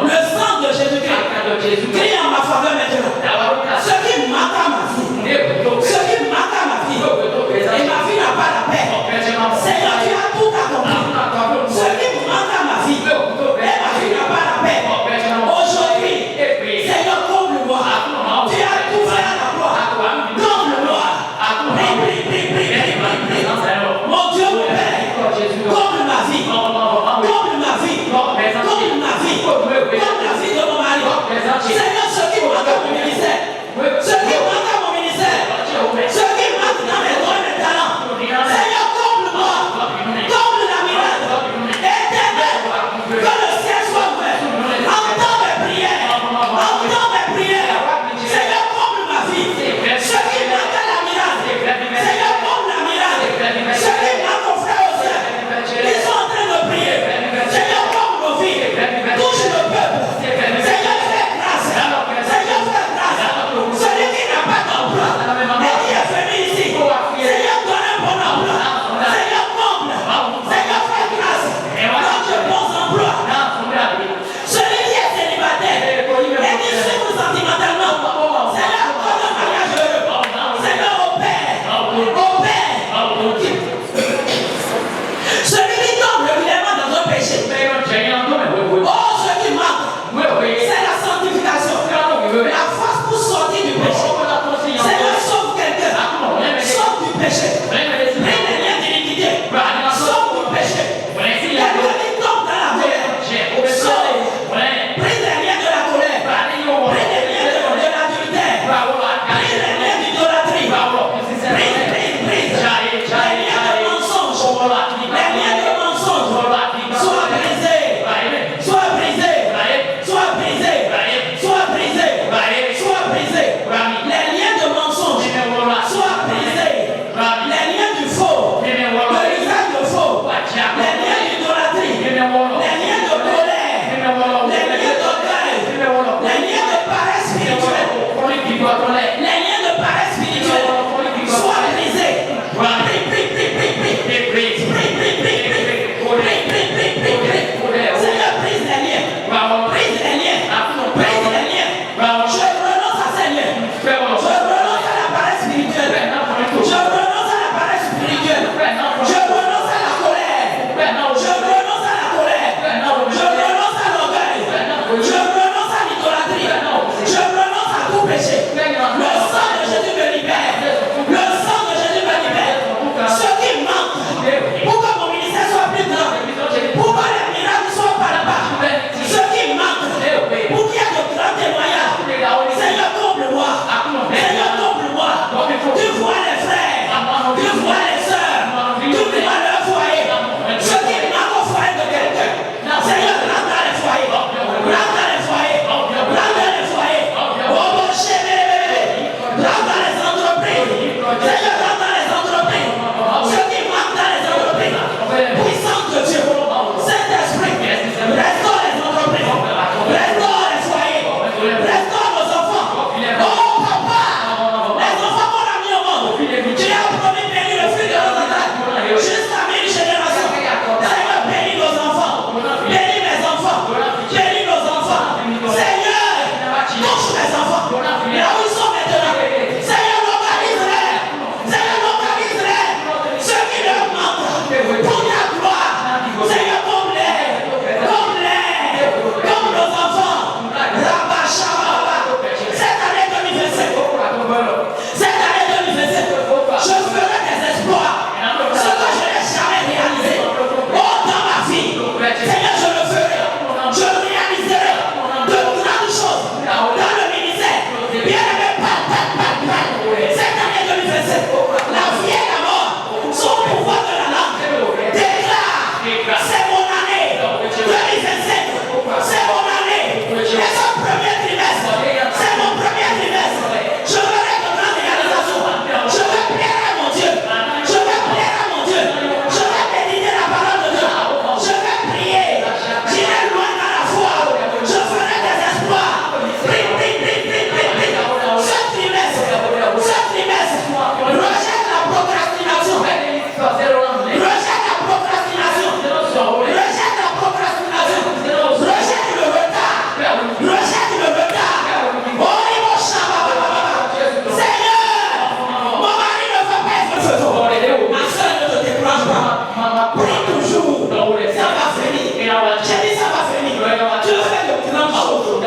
Le sang de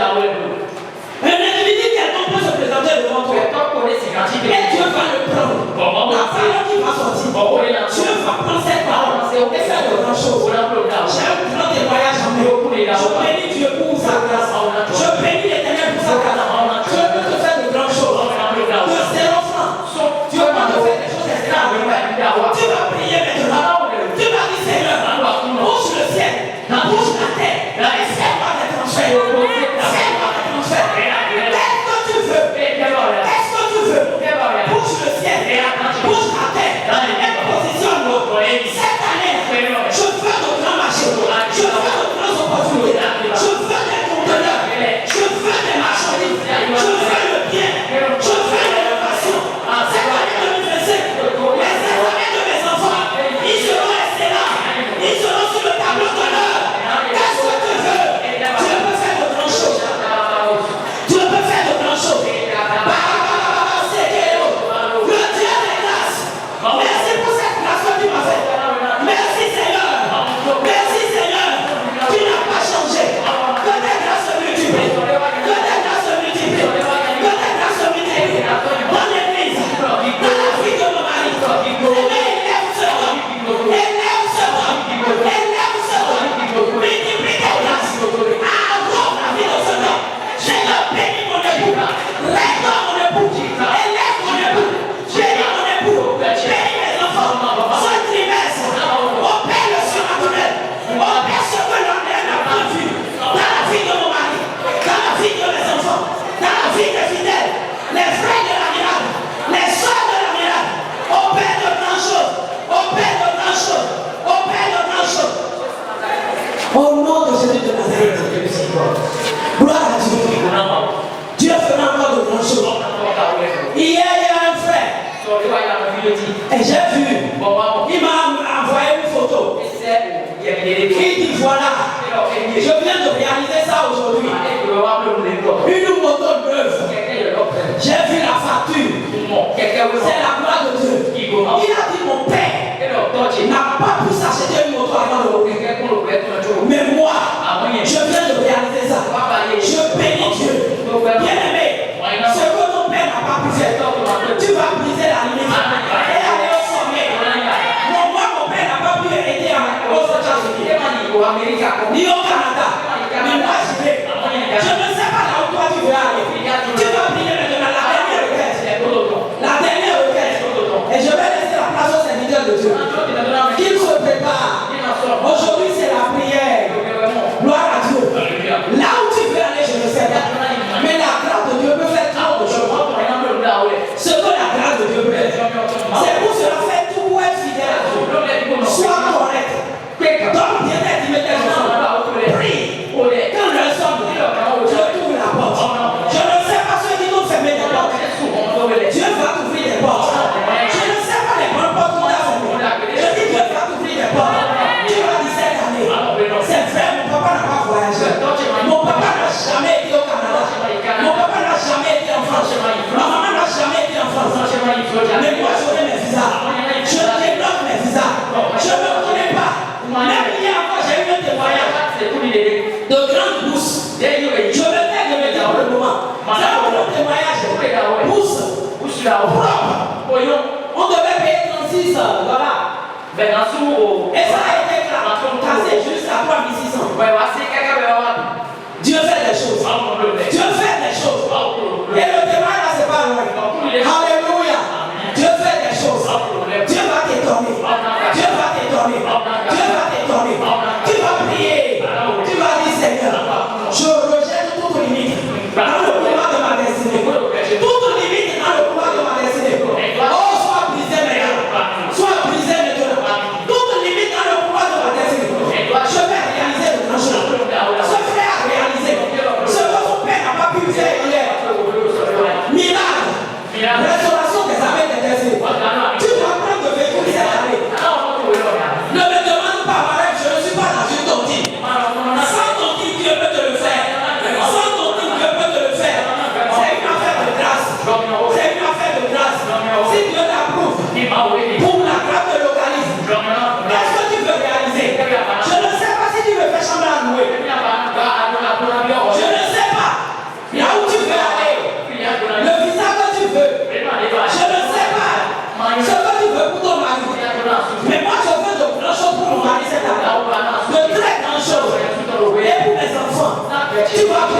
Un individu quelqu'un peut se présenter devant toi. Et Dieu va le prendre. La parole qui va sortir. Dieu va prendre cette parole et faire de grandes choses. J'ai un grand témoignage en moi. Je bénis Dieu pour sa grâce. Je bénis l'Éternel pour sa grâce. Dieu peut te faire de grandes choses. De ses enfants. Dieu va te faire des choses extraordinaires. Tu vas prier maintenant. Tu vas dire Seigneur, bouge le ciel, bouge la terre, et fais-moi des transferts. Fais-moi des transferts. Qu'est-ce que tu veux? Qu'est-ce que tu veux? Bouge le ciel, bouge la terre, et positionne-le. Cette année, je veux de grands marchés, je veux de grandes opportunités, je veux des conteneurs, je veux des marchandises, je veux le bien, je veux l'innovation. Cette année 2025, les examens de mes enfants, ils seront restés là, ils seront sur le tableau d'honneur. Qu'est-ce que tu veux? Dieu peut faire de grandes choses. Dieu peut faire de grandes choses. Le Dieu des grâces. Merci pour cette grâce que tu m'as faite. Merci Seigneur. Merci Seigneur. Tu n'as pas changé. Que tes grâces se multiplient. Que tes grâces se multiplient. Que tes grâces se multiplient. Dans l'église. Dans la vie de mon mari. Élève ce homme. Élève ce homme. Élève ce homme. Multiplie tes grâces. Arrête la vie de ce homme. Seigneur, bénis mon époux. Restaure mon époux. Élève mon époux. Bénis mon époux. Bénis mes enfants. Ce trimestre. Opère le surnaturel. Opère ce que l'homme n'a pas vu. Dans la vie de mon mari. Dans la vie de mes enfants. Dans la vie des fidèles. Les frères de la miracle. Les soeurs de la miracle. Opère de grandes choses. Opère de grandes choses. Opère de grandes choses. Au nom de Jésus de Nazareth. Gloire à Dieu. Dieu fera encore de grandes choses. Hier, il y a un frère. Et j'ai vu. Il m'a envoyé une photo. Il dit voilà. Je viens de réaliser ça aujourd'hui. Une moto neuve. J'ai vu la facture. C'est la gloire de Dieu. Il a dit mon père n'a pas pu s'acheter une moto avant de mourir. Mais moi, je viens de réaliser ça. Je bénis Dieu. Bien aimé, ce que ton père n'a pas pu faire, tu vas briser la limite et aller au sommet. Moi, mon père n'a pas pu aider aux États-Unis, ni au Canada. Mais moi, je vais. Je ne sais pas là où toi tu veux aller. Tu vas prier maintenant la dernière requête. La dernière requête. Et je vais laisser la place au serviteur de Dieu. Qu'il se prépare. Aujourd'hui, c'est la prière. Gloire à Dieu. Là où tu veux aller, je ne sais pas. Mais la grâce de Dieu peut faire tant de choses. Ce que la grâce de Dieu peut faire. C'est pour cela faire tout pour être fidèle à Dieu. Sois correct. Donne bien tes immédiats. Prie. Quand le somme, Dieu t'ouvre la porte. Je ne sais pas ceux qui t'ont fermé des portes. Dieu va t'ouvrir des portes. Je ne sais pas les bonnes portes qu'on a fermées. Je dis Dieu va t'ouvrir des portes. Tu vas dire cette année. C'est vrai, mon papa n'a pas voyagé. Mon papa n'a jamais été au Canada. Mon papa n'a jamais été en France. Ma maman n'a jamais été en France. Mais moi, j'aurai mes visas. Je débloque mes visas. Je ne me connais pas. Même hier encore, j'ai eu un témoignage de grandes bourses. Je me tais de me dire pour le moment. C'est un bon témoignage. Bourse. Propre. On devait payer 36 dollars. Et ça a été cassé jusqu'à 3600. Dieu fait des choses. Dieu fait des choses. Et le témoignage, c'est pas loin. Alléluia. Dieu fait des choses. Dieu va t'étonner. Dieu va t'étonner. Dieu va t'étonner. Tu vas prier. Tu vas dire Seigneur, je rejette toute limite dans le pouvoir de ma destinée. Toute limite dans le pouvoir de ma destinée. Oh, sois brisé maintenant. Sois brisé maintenant. Toute limite dans le pouvoir de ma destinée. Je vais réaliser de grandes choses. Ce frère a réalisé ce que son père n'a pas pu faire hier. Miracle. Restauration des affaires des désirs. Tu dois prendre de vécu cette année. Ne me demande pas, Marek, je ne suis pas dans une tontine. Sans tontine, Dieu peut te le faire. Sans tontine, Dieu peut te le faire. C'est une affaire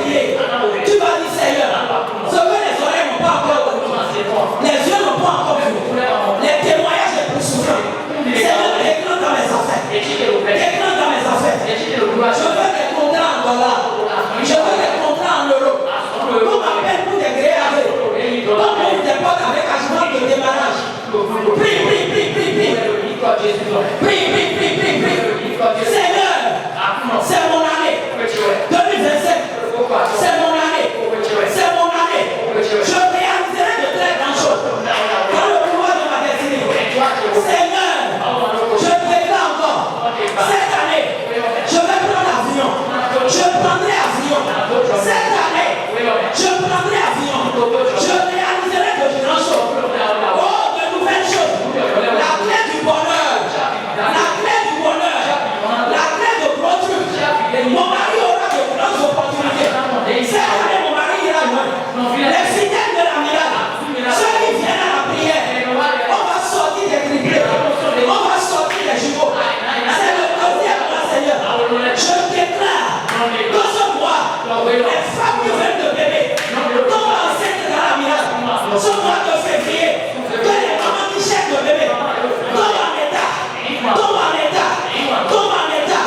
prier. Tu vas dire Seigneur, ce que les oreilles n'ont pas encore vu, les yeux n'ont pas encore vu, les témoignages les plus souffrants. Seigneur, déclenche dans mes affaires. Déclenche dans mes affaires. Je veux des contrats en dollars. Je veux des contrats en euros. On m'appelle pour des grés. On m'ouvre des portes avec agent de démarrage. Prie, prie, prie, prie, prie. Prie, prie, prie, prie, prie. Seigneur, c'est mon année. 2027, c'est mon année. C'est mon année. Je réaliserai de très grandes choses dans le pouvoir de ma destinée. Seigneur, je déclare encore. Cette année, je vais prendre l'avion. Je prendrai avion. Cette année, je prendrai avion. Je réaliserai de grandes choses. Oh, de nouvelles choses. La clé du bonheur. La clé du bonheur. La clé de gros trucs. Mon mari aura de grandes opportunités. Cette année, mon mari ira loin. Les fidèles de la miracle. Ceux qui viennent à la prière. On va sortir des triplés. On va sortir des jumeaux. C'est le deuxième mois, Seigneur. Je déclare que ce mois, les femmes qui veulent de bébé tombent enceintes dans la miracle. Ce mois de février, que les mamans qui cherchent de bébé tombent en état. Tombent en état. Tombent en état.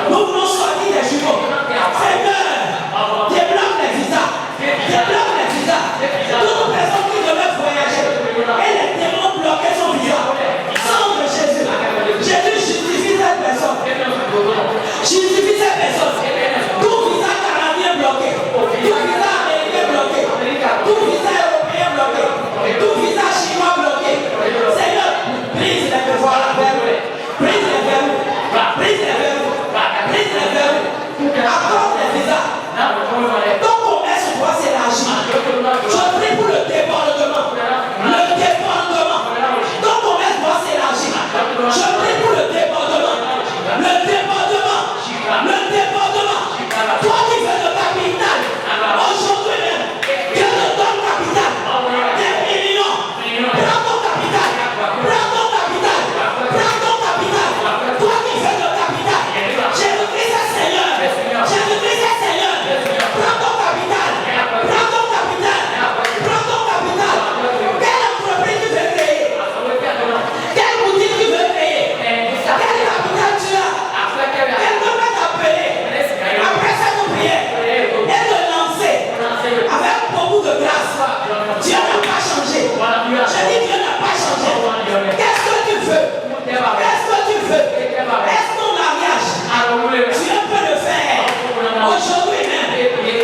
Nous voulons sortir des jumeaux. Seigneur, débloque les visas. Débloque les visas. Toute personne qui devait voyager et les démons bloquaient son visa. Sang de Jésus. Jésus justifie cette personne. Justifie cette personne. Tout visa canadien bloqué. Tout visa américain bloqué. Tout visa européen bloqué. Tout visa chinois bloqué. Seigneur, brise les verrous. Brise les verrous. Brise les verrous. Brise les verrous. Accorde les visas. Ton commerce doit s'élargir. Je prie pour le débordement. Le débordement. Ton commerce doit s'élargir. Je prie pour le débordement. Le débordement. Le débordement. Toi qui fais le capital. Aujourd'hui même. Dieu te donne capital. Des millions. Prends ton capital. Prends ton capital. Prends ton capital. Toi qui fais le capital. Jésus-Christ est Seigneur. Jésus-Christ est Seigneur. Prends ton capital. Prends ton capital. Prends ton capital. Quelle entreprise tu veux créer? Quelle boutique tu veux créer? Quel capital tu as? Elle devrait t'appeler après cette prière et te lancer avec beaucoup de grâce. Dieu n'a pas changé. Je dis Dieu n'a pas changé. Qu'est-ce que tu veux? Qu'est-ce que tu veux? Est-ce ton mariage? Dieu peut le faire. Aujourd'hui même,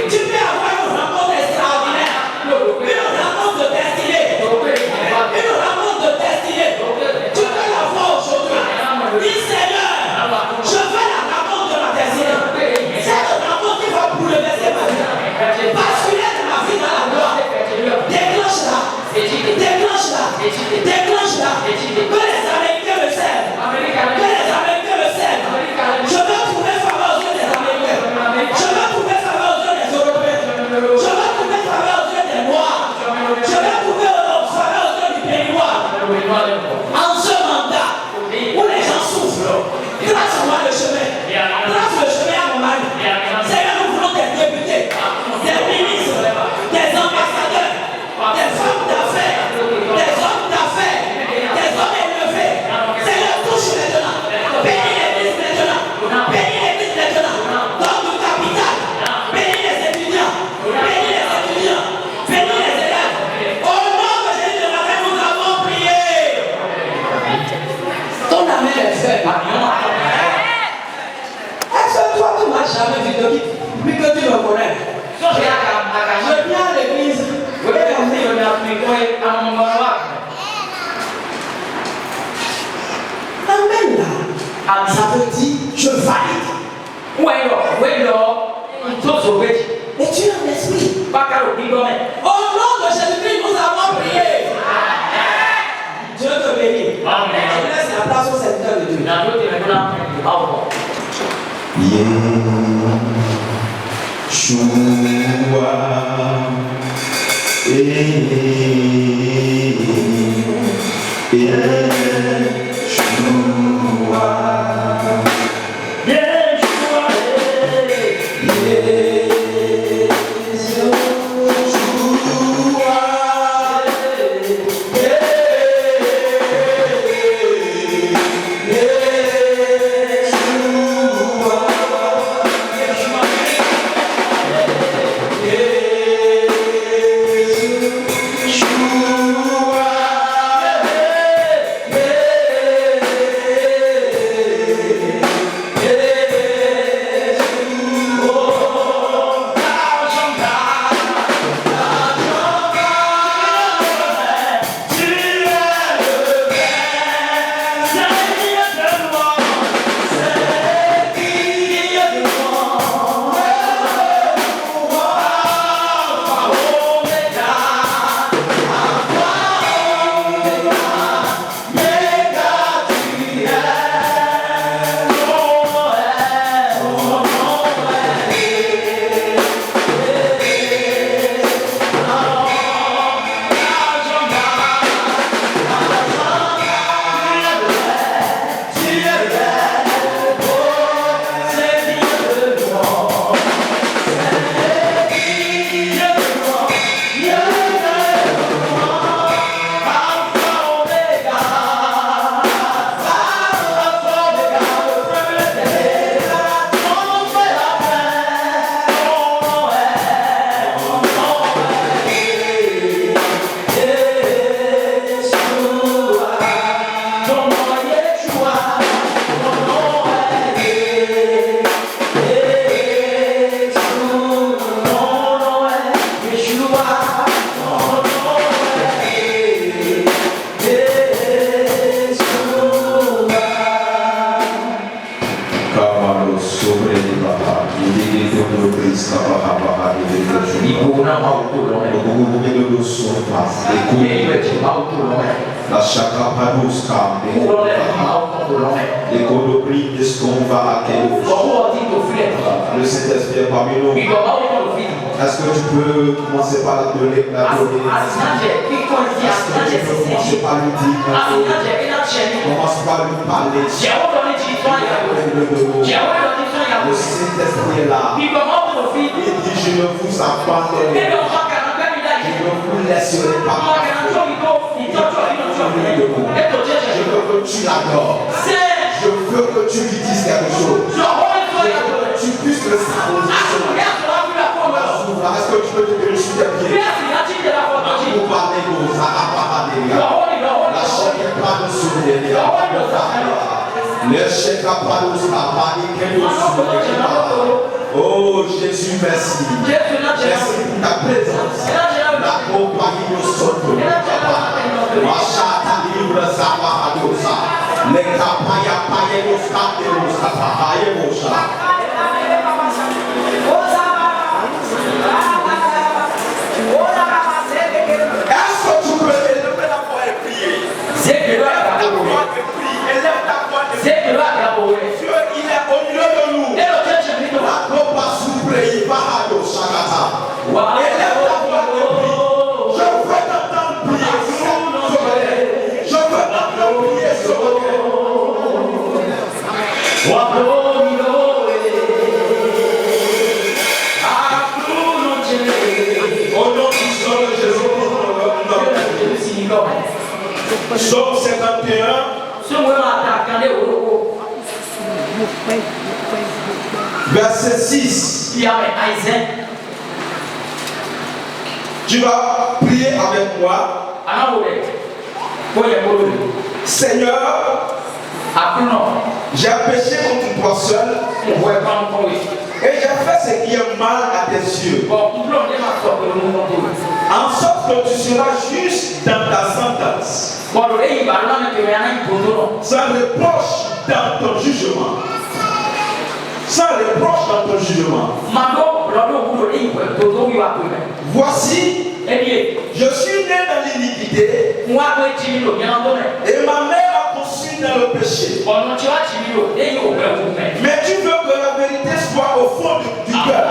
tu peux avoir une rencontre extraordinaire. Une rencontre de destinée. Une rencontre de destinée. Tu peux l'avoir aujourd'hui. Dis Seigneur, je veux la rencontre de ma destinée. C'est une rencontre qui va bouleverser ma vie. Basculer de ma vie dans la gloire. Déclenche-la. Déclenche-la. Déclenche-la. Que les Américains me servent. Que les Américains me servent. Je veux trouver faveur aux yeux des Américains. Je veux trouver faveur aux yeux des Européens. Je veux trouver faveur aux yeux des Noirs. Je veux trouver faveur aux yeux du pays noir. En ce mandat où les gens souffrent, trace-moi le chemin. Trace le chemin à mon mari. Seigneur, nous voulons des députés, des ministres, des ambassadeurs, des femmes d'affaires, des hommes d'affaires, des hommes élevés. Seigneur, touche maintenant. Bénis l'église maintenant. Bénis l'église maintenant. Donne du capital. Bénis les étudiants. Bénis les étudiants. Bénis les élèves. Au nom de Jésus de Nazareth, nous avons prié. Ton amen est fait. Est-ce que toi, tu m'as jamais vu de qui? Puis que tu me connais. Je viens à l'église. Amen là. Ça veut dire je valide. Et tu es un esprit. Au nom de Jésus-Christ, nous avons prié. Dieu te bénit. Je laisse la place au serviteur de Dieu. La chacapadoska, les colobris de ce qu'on va accueillir. Le Saint-Esprit est parmi nous. Est-ce que tu peux commencer par la donner? Est-ce que tu peux commencer par lui dire? Commence par lui parler. Le Saint-Esprit est là. Il dit, je ne vous abandonne. Je ne vous laisserai pas. Je veux que tu l'adores. Je veux que tu lui dises quelque chose. Je veux que tu puisses le savoir. Est-ce que tu peux te dire sur tes pieds? Pour parler de ça, la chair n'est pas de sourire. Le chèque n'a pas de sourire. Oh Jésus, merci. Merci pour ta présence. La compagnie de Soto. Machata libre Zabahadosa. Les Kapaya Payelos Kateros Kapahayemosha. Est-ce que tu peux élever la voix et prier? Élève ta voix et prie. Élève ta voix et prie. Dieu, il est au milieu de nous. La copa souple, il va à Yoshakata. Élève ta voix et prie. Je veux t'entendre prier. Je veux t'entendre prier sur le cœur. Psaume 51. Verset 6. Tu vas prier avec moi. Seigneur, j'ai péché contre toi seul. Et j'ai fait ce qui est mal à tes yeux. En sorte que tu seras juste dans ta sentence. Sans reproche dans ton jugement. Sans reproche dans ton jugement. Voici, je suis né dans l'iniquité. Et ma mère a conçu dans le péché. Mais tu veux que la vérité soit au fond du cœur.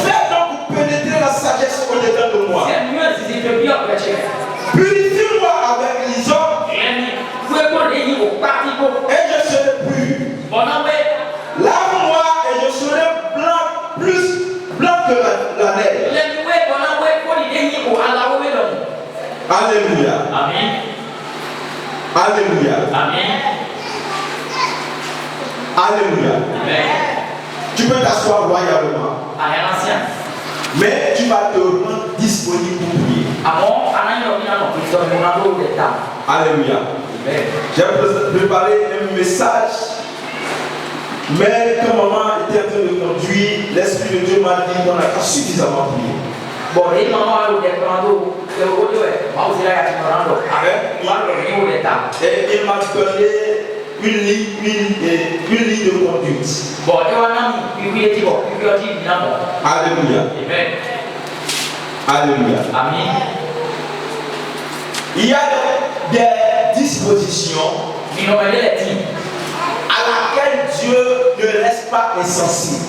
Fais donc pénétrer la sagesse au-dedans de moi. Purifie-moi avec l'hysope. Et je serai pur. Lave-moi et je serai blanc, plus blanc que la neige. Alléluia. Amen. Alléluia. Amen. Alléluia. Amen. Tu peux t'asseoir royalement. Mais tu vas te rendre disponible pour prier. Alléluia. J'ai préparé un message. Mais quand maman était en train de conduire, l'Esprit de Dieu m'a dit qu'on n'a pas suffisamment prié. Et il m'a donné une ligne de conduite. Alléluia. Alléluia. Amen. Il y a des dispositions à laquelle Dieu ne reste pas insensible.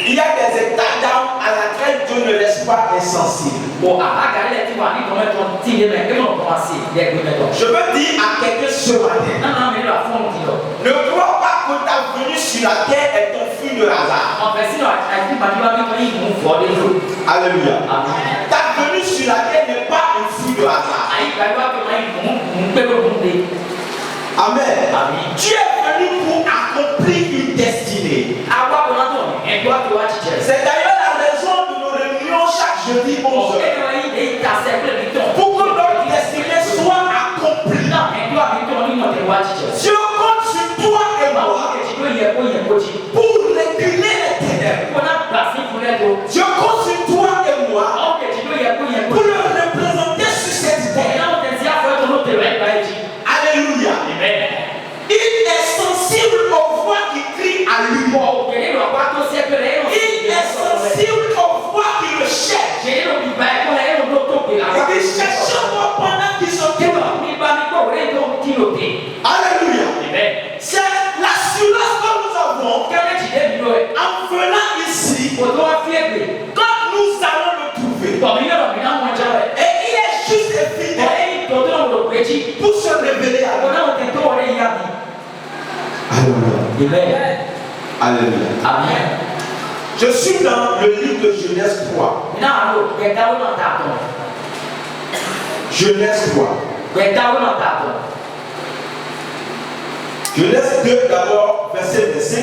Il y a des états d'âme à laquelle Dieu ne reste pas insensible. Je veux dire à quelqu'un ce matin, ne crois pas que ta venue sur la terre est un fruit de hasard. Alléluia. Ta venue sur la terre n'est pas un fruit de hasard. Amen. Tu es venu pour accomplir une destinée. C'est d'ailleurs la raison de nos réunions chaque jeudi 11h. Pour que notre destinée soit accomplie. Dieu compte sur toi et moi pour réguler les ténèbres. Dieu compte sur toi et moi pour le représenter sur cette terre. Alléluia. Il est sensible aux voix qui Quand nous allons le trouver, et il est juste fidèle pour se révéler à nous. Alléluia. Alléluia. Amen. Je suis dans le livre de Genèse 3. Genèse 3. Genèse 2 d'abord, verset 25.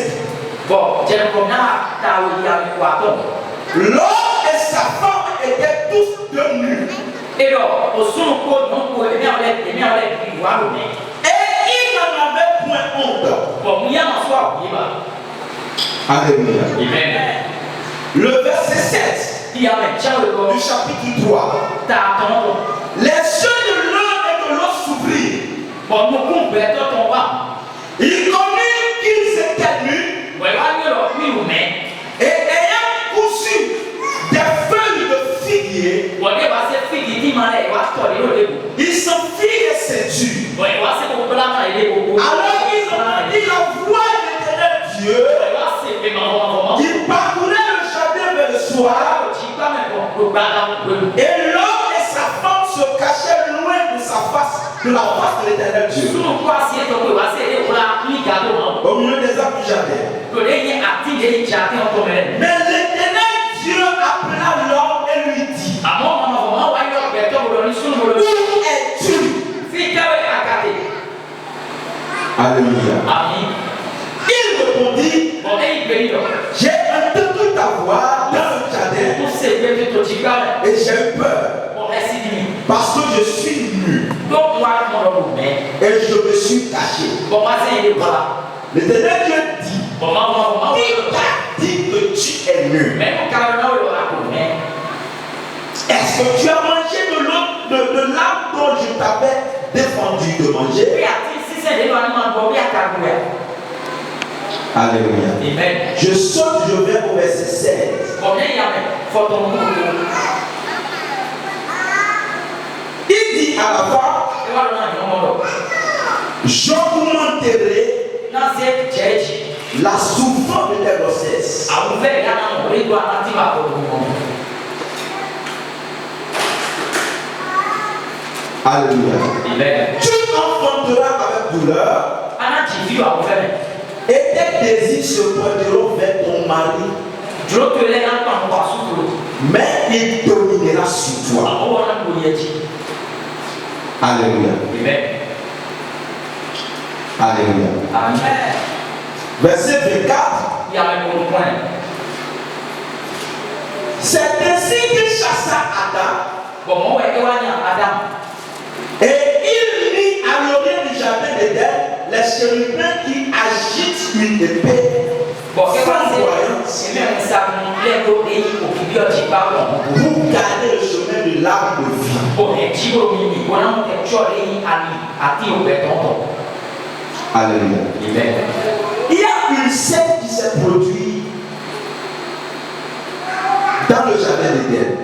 L'homme et sa femme étaient tous deux nus. Et il n'en avait point honte. Alléluia. Amen. Le verset 7 du chapitre 3. Les yeux de l'un et de l'autre s'ouvrirent. Il connut qu'ils étaient nus. Et ayant cousu des feuilles de figuier, ils s'en firent ceinture. Alors ils entendirent la voix de l'éternel Dieu qui parcourait le jardin vers le soir. Et l'homme et sa femme se cachaient loin de sa face, de la face de l'éternel Dieu. Au milieu des arbres du jardin. Mais l'éternel Dieu appela l'homme et lui dit: Où es-tu? Alléluia. Il répondit: J'ai entendu ta voix dans le jardin et j'ai eu peur parce que je suis nu et je me suis caché. L'éternel Dieu dit: Qui t'a dit que tu es nu? Est-ce que tu as mangé de l'arbre dont je t'avais défendu de manger? Alléluia. Amen. Je saute, je vais au verset 16. Il dit à la femme: j'augmenterai la souffrance de tes grossesses. Alléluia. Tu enfanteras avec douleur et tes désirs se pointeront vers ton mari, mais il dominera sur toi. Alléluia. Alléluia. Amen. Verset 24. C'est ainsi qu'il chassa Adam. Et il mit à l'orient du jardin d'Éden les chérubins qui agitent une épée flamboyante pour garder le chemin de l'arbre de vie. Alléluia. Il y a une scène qui s'est produite dans le jardin d'Éden.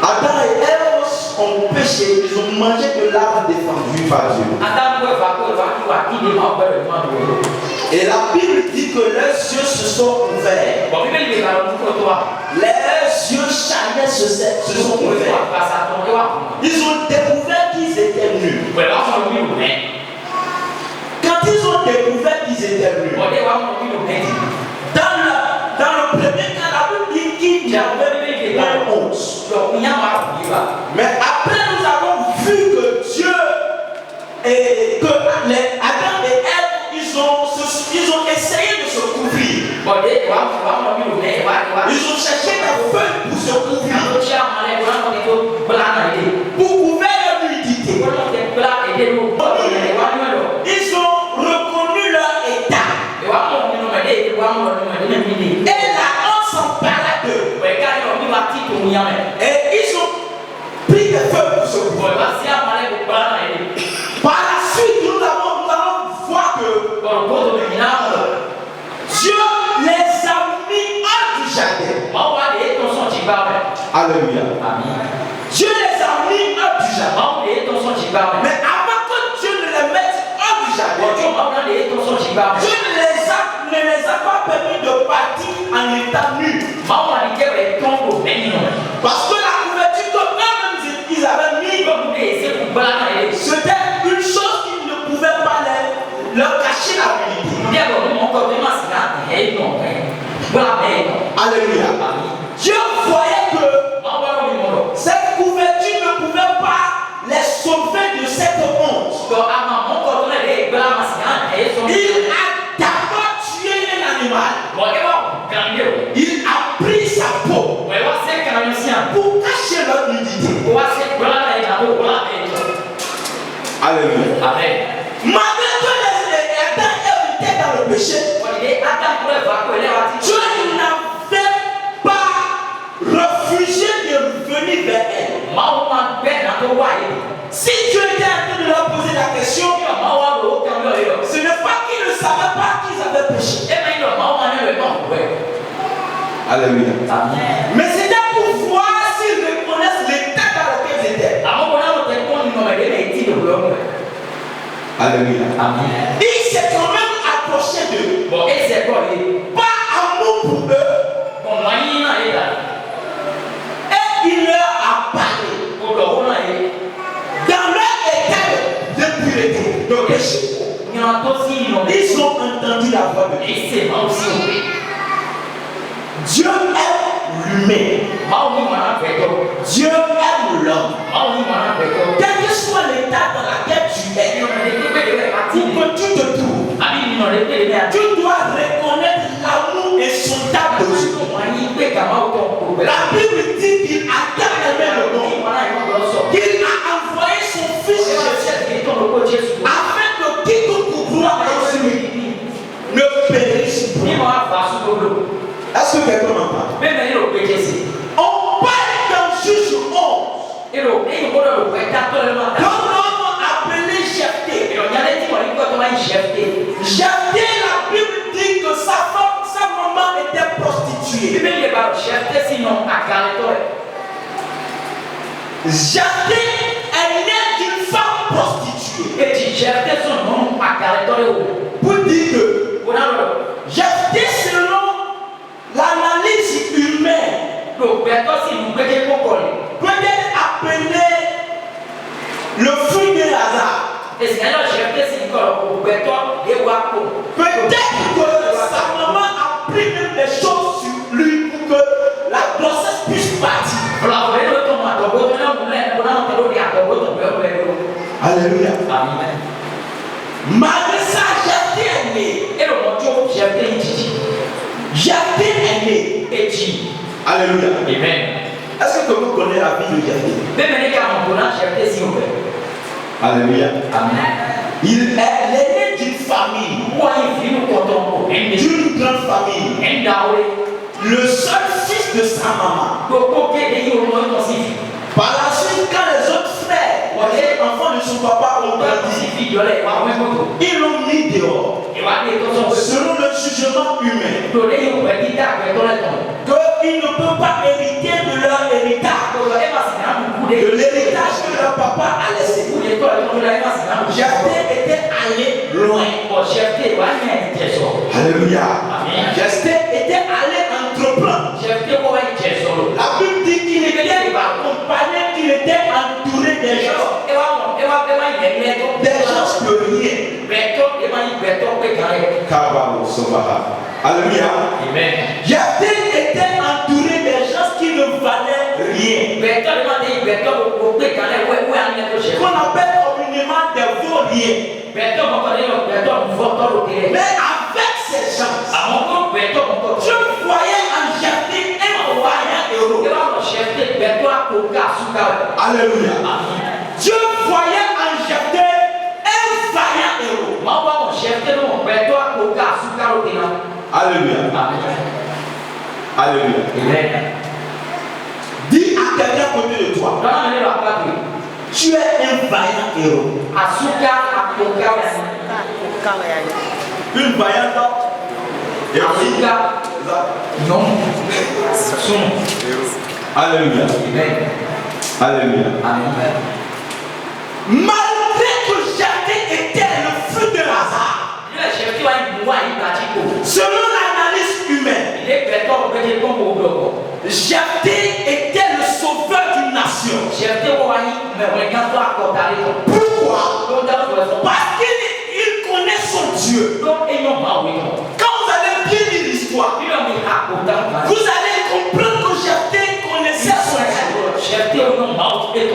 Adam et Ève ont péché, ils ont mangé de l'arbre défendu par Dieu. Et la Bible dit que leurs yeux se sont ouverts. Leurs yeux charnels se sont ouverts. Ils ont découvert qu'ils étaient nus. Quand ils ont découvert qu'ils étaient nus, dans le premier cas, la Bible dit qu'il n'y avait pas honte. Mais après, nous avons vu que Dieu et que Adam et Ève, ils ont essayé de se couvrir. Ils ont cherché des feuilles pour se couvrir, pour couvrir leur nudité. Ils ont reconnu leur état. Et la honte s'empara d'eux. Et ils ont pris des feuilles pour se couvrir. Par la suite, nous allons voir que Dieu les a mis hors du jardin. Alléluia. Dieu les a mis hors du jardin. Mais avant que Dieu ne les mette hors du jardin, Dieu ne les a pas permis de partir état nu. Parce que la couverture que eux-mêmes ils avaient mis, c'était une chose qui ne pouvait pas leur cacher la vérité. Alléluia. Dieu voyait que cette couverture ne pouvait pas les sauver de cette honte. Il a d'abord tué un animal. Il a pris sa peau pour cacher leur nudité. Alléluia. Amen. Malgré que les Adam étaient dans le péché, Dieu n'avait pas refusé de venir vers elle. Si Dieu était en train de leur poser la question, ce n'est pas qu'ils ne savaient pas qu'ils avaient péché. Alléluia. Mais c'était pour voir s'ils reconnaissent l'état dans lequel ils étaient. Alléluia. Il s'est quand même approché d'eux. Pas amour pour eux. Et il leur a parlé. Dans leur état d'impureté, de péché, ils ont entendu la voix de Dieu. Dieu aime l'humain. Dieu aime l'homme. Quel que soit l'état dans lequel tu es, où que tu te trouves, tu dois reconnaître l'amour et son table de Dieu. La Bible dit qu'il a tellement le nom, qu'il a envoyé son fils Jésus afin que quiconque croit en lui ne périsse point. Est-ce que quelqu'un m'entend? On parle d'un juge 11. D'un homme appelé Jephthé. Jephthé, la Bible dit que sa maman était prostituée. Jephthé est né d'une femme prostituée. Pour dire que Jephthé, selon l'analyse humaine, peut être appelé le fruit de Lazare. Peut-être que sa maman a pris même des choses sur lui pour que la grossesse puisse partir. Alléluia. Malgré ça, Jephthé est né. Jephthé est né. Alléluia. Amen. Est-ce que vous connaissez la vie de Jephthé? Alléluia. Amen. Il est l'aîné d'une famille, d'une grande famille, le seul fils de sa maman. Par la suite, quand les autres frères, les enfants de son papa ont grandi, ils l'ont mis dehors. Selon le jugement humain, qu'ils ne peuvent pas hériter de leur héritage, de l'héritage que leur papa a laissé. Jephthé était allé loin. Alléluia. Jephthé était allé entreprendre. La Bible dit qu'il était accompagné, qu'il était entouré des gens. Des gens de rien. Alléluia. Jephthé était entouré des gens qui ne valaient rien. Qu'on appelle communément des vauriens. Mais avec ces gens, je voyais en Jephthé un vaillant héros. Alléluia. Dieu voyait en Jephthé un vaillant héros. Alléluia. Alléluia. Dis à quelqu'un à côté de toi, tu es un vaillant héros. Une vaillante non. Alléluia. Alléluia. Malgré que Jephthé était le fruit de Lazare, selon l'analyse humaine, Jephthé était le sauveur d'une nation. Pourquoi? Parce qu'il connaît son Dieu. Quand vous allez bien lire l'histoire, vous allez comprendre que Jephthé connaissait son Dieu.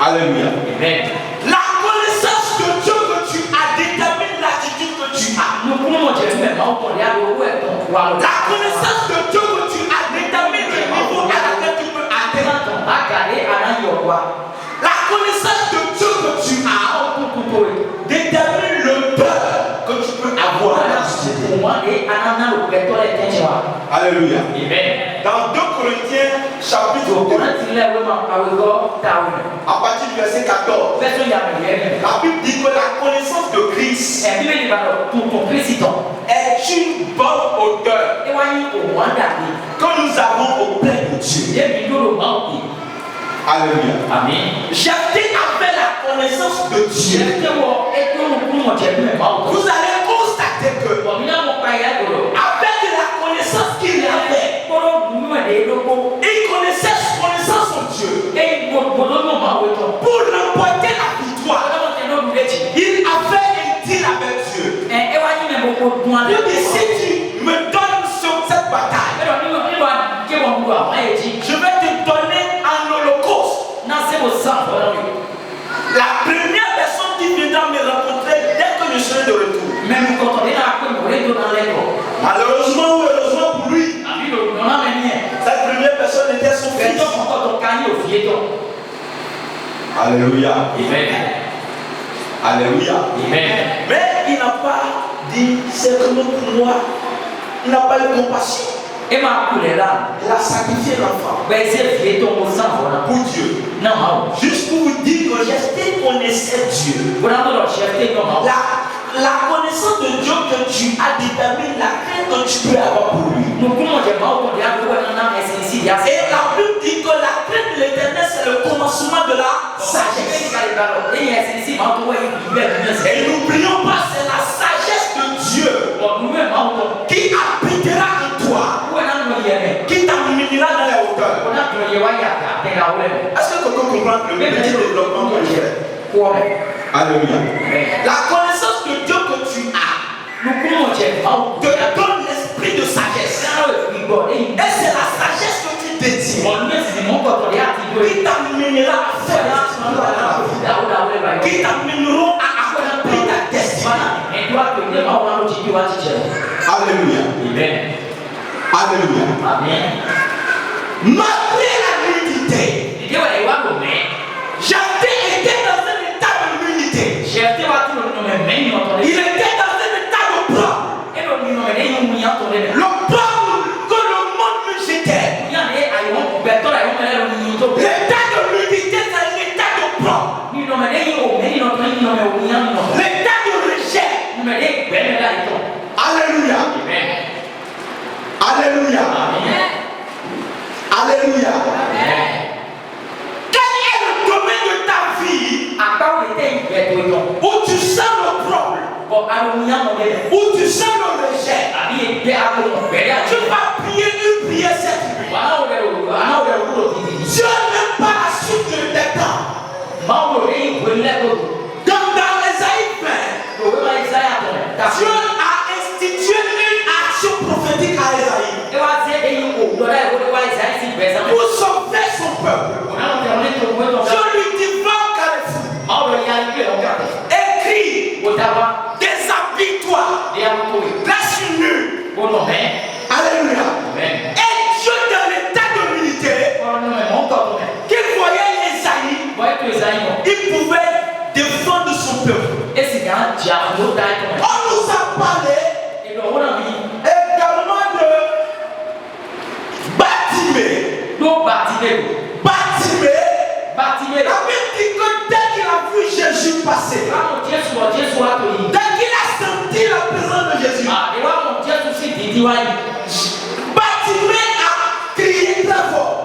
Alléluia. Amen. La connaissance de Dieu que tu as détermine l'attitude que tu as. La connaissance de Dieu que tu as détermine le niveau à laquelle tu peux atteindre. La connaissance de Dieu que tu as détermine le peur que tu peux avoir dans la société. Alléluia. Amen. Dans 2 Corinthiens chapitre 2, à partir du verset 14, la Bible dit que la connaissance de Christ est une bonne odeur que nous avons auprès de Dieu. Alléluia. Amen. Jephthé avait la connaissance de Dieu. Vous allez constater que avec la connaissance qu'il avait, il connaissait son Dieu. Pour remporter la victoire, il avait un deal avec Dieu. Il dit, si tu me donnes cette bataille, je vais te donner un holocauste. La première personne qui viendra me rencontrer dès que je serai de retour. Malheureusement ou heureusement pour lui, cette première personne était son fils. Alléluia. Amen. Alléluia. Amen. Mais il n'a pas dit, c'est vraiment pour moi. Il n'a pas eu compassion. Il a sacrifié l'enfant pour Dieu. Juste pour vous dire que Jephthé connaissait Dieu. La connaissance de Dieu que tu as détermine la crainte que tu peux avoir pour lui. Et la Bible dit que la crainte de l'Éternel c'est le commencement de la sagesse. Et n'oublions pas, c'est la sagesse de Dieu qui habitera en toi, qui t'amenera dans les hauteurs. Est-ce que quelqu'un comprend le petit développement que je fais? Alléluia. La connaissance de Dieu que tu as te donne l'esprit de sagesse. Et c'est la sagesse que tu détiens qui t'amènera à faire, qui t'amèneront à accomplir ta destinée. Alléluia. Amen. Alléluia. Amen. Malgré la nudité, Jephthé était dans un état de nudité. Il était dans un état de peur. Le peur que le monde lui jetait. L'état de nudité, c'est l'état de peur. L'état de rejet. Alléluia. Alléluia. Alléluia. Quel est le domaine de ta vie où tu sens le problème, où tu sens le rejet? Tu vas prier une prière cette nuit. Dieu n'aime pas la suite de tes temps. Comme dans Ésaïe 20, Dieu a institué une action prophétique à Ésaïe pour sauver son peuple. Dieu lui dit, va au carrefour, écris, déshabille-toi, laisse nu. Alléluia. Et Dieu dans l'état de l'unité qu'il voyait Ésaïe, il pouvait défendre son peuple. On nous a parlé également de Bartimée. La Bible dit que dès qu'il a vu Jésus passer, dès qu'il a senti la présence de Jésus, Bartimée a crié très fort.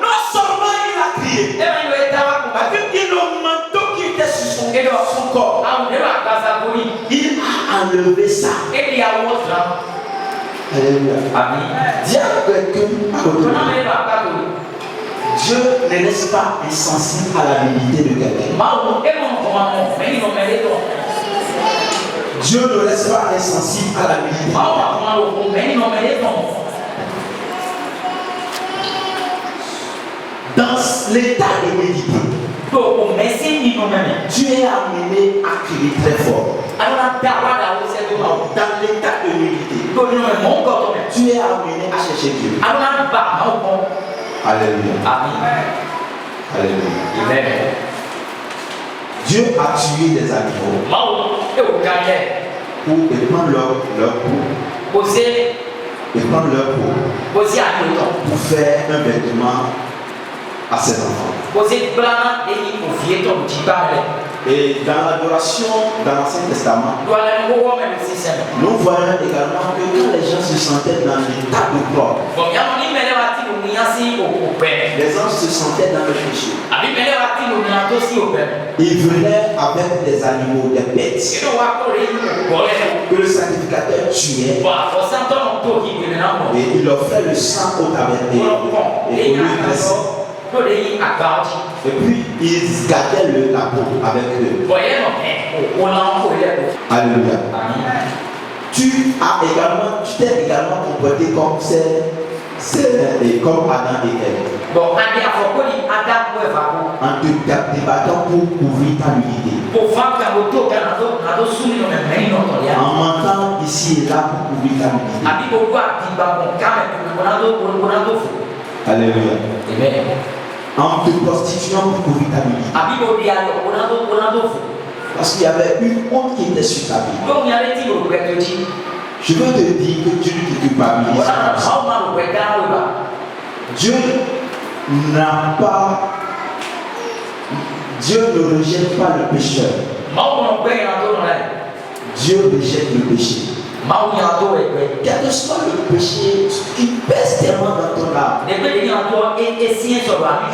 Non seulement il a crié, la Bible dit le manteau qui était sur son corps, il a enlevé ça. Alléluia. Amen. Dis à quelqu'un à côté. Dieu ne laisse pas insensible à la nudité de quelqu'un. Dieu ne laisse pas insensible à la nudité. Dans l'état de méditer, tu es amené à crier très fort. Dans l'état de méditer, tu es amené à chercher Dieu. Alléluia. Amen. Alléluia. Amen. Dieu a tué des animaux pour prendre leur peau. Et prendre leur peau pour faire un vêtement à ses enfants. Et dans l'adoration dans l'Ancien Testament, nous voyons également que quand les gens se sentaient dans l'état de gloire, les anges se sentaient dans le péché. Ils venaient avec des animaux, des bêtes que le sacrificateur tuait. Et il offrait le sang au tabernacle et au lieu de sang. Et puis ils gardaient la peau avec eux. Alléluia. Tu t'es également comporté comme comme Adam et Ève. En te débattant pour couvrir ta nudité. En mentant ici et là pour couvrir ta nudité. Alléluia. Amen. En te prostituant pour couvrir ta nudité. Parce qu'il y avait une honte qui était sur ta vie. Je veux te dire que Dieu ne te culpabilise pas. Dieu ne rejette pas le pécheur. Dieu rejette le péché. Quel que soit le péché qui pèse tellement dans ton âme,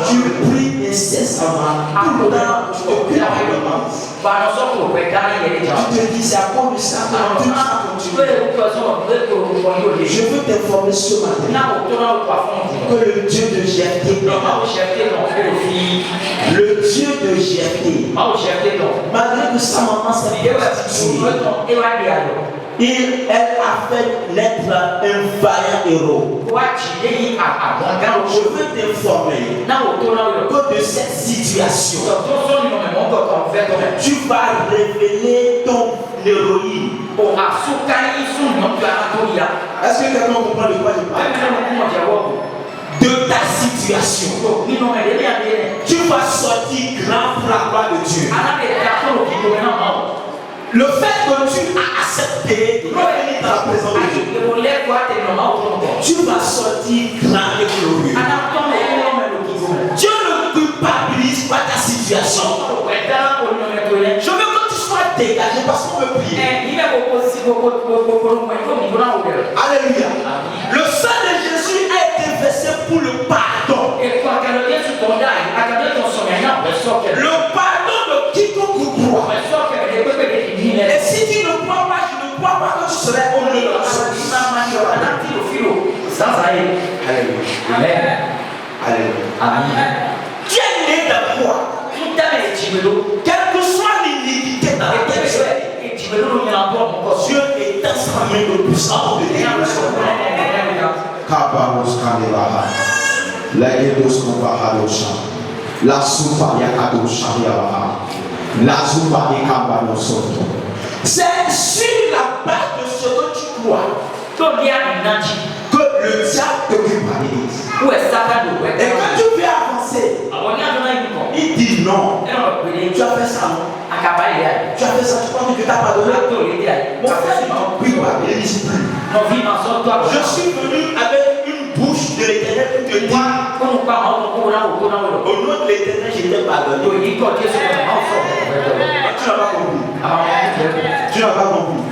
tu pries incessamment, tout le temps, tu te pries en demande. Tu te dis, c'est à cause de ça que tout ça continue. Je veux t'informer ce matin que le Dieu de Jephthé, malgré que sa maman s'est prostituée, elle a fait naître un vaillant héros. Je veux t'informer que de cette situation, tu vas révéler ton héroïne. Est-ce que quelqu'un comprend de quoi je parle? De ta situation, tu vas sortir grand pour la gloire de Dieu. Le fait que tu as accepté de revenir dans la présence de Dieu, tu vas sortir grand et glorieux. Dieu ne culpabilise pas ta situation. Je veux que tu sois dégagé parce qu'on veut prier. Alléluia. Le sang de Jésus a été versé pour le pardon. Le pardon de quiconque croit. Et si tu ne crois pas, je ne crois pas que tu serais au lieu de la Alléluia. Alléluia. Tu es né de quoi? Quelle que soit l'iniquité dans laquelle tu es, Dieu est transformé de puissance de Dieu. Kabaros Kandebaha, la Edos Kombahadosha, la Soufa Yakadosha Yabaha, la Soufa Yakabanosoto. C'est sur la base de ce que tu crois que le diable te culpabilise. Et quand tu veux avancer, il dit non. Tu as fait ça, non? Tu as fait ça, tu crois que Dieu t'a pardonné? Mon frère, ne culpabilise plus. Je suis venu avec une bouche de l'Éternel pour te dire au nom de l'Éternel, je t'ai pardonné. Tu n'as pas compris. Tu n'as pas compris.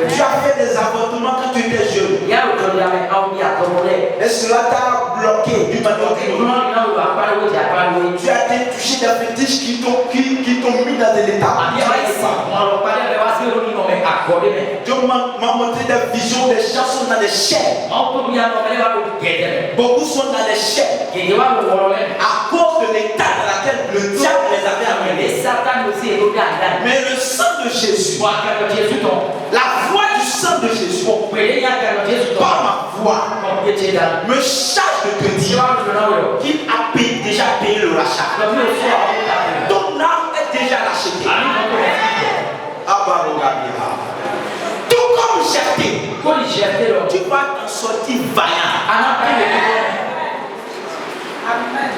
Tu as fait des avortements quand tu étais jeune. Et cela t'a bloqué d'une manière ou d'une autre. Tu as été touché des fétiches qui t'ont mis dans un état. Dieu m'a montré des visions, des gens sont dans les chaînes. Beaucoup sont dans les chaînes. À cause de l'état dans lequel le diable les avait amenés. Mais le sang de Jésus, la voix du sang de Jésus, par ma voix, me charge de te dire qu'il a déjà payé le rachat. Ton âme est déjà rachetée. Tout comme jeté, tu vas t'en sortir vaillant. Amen.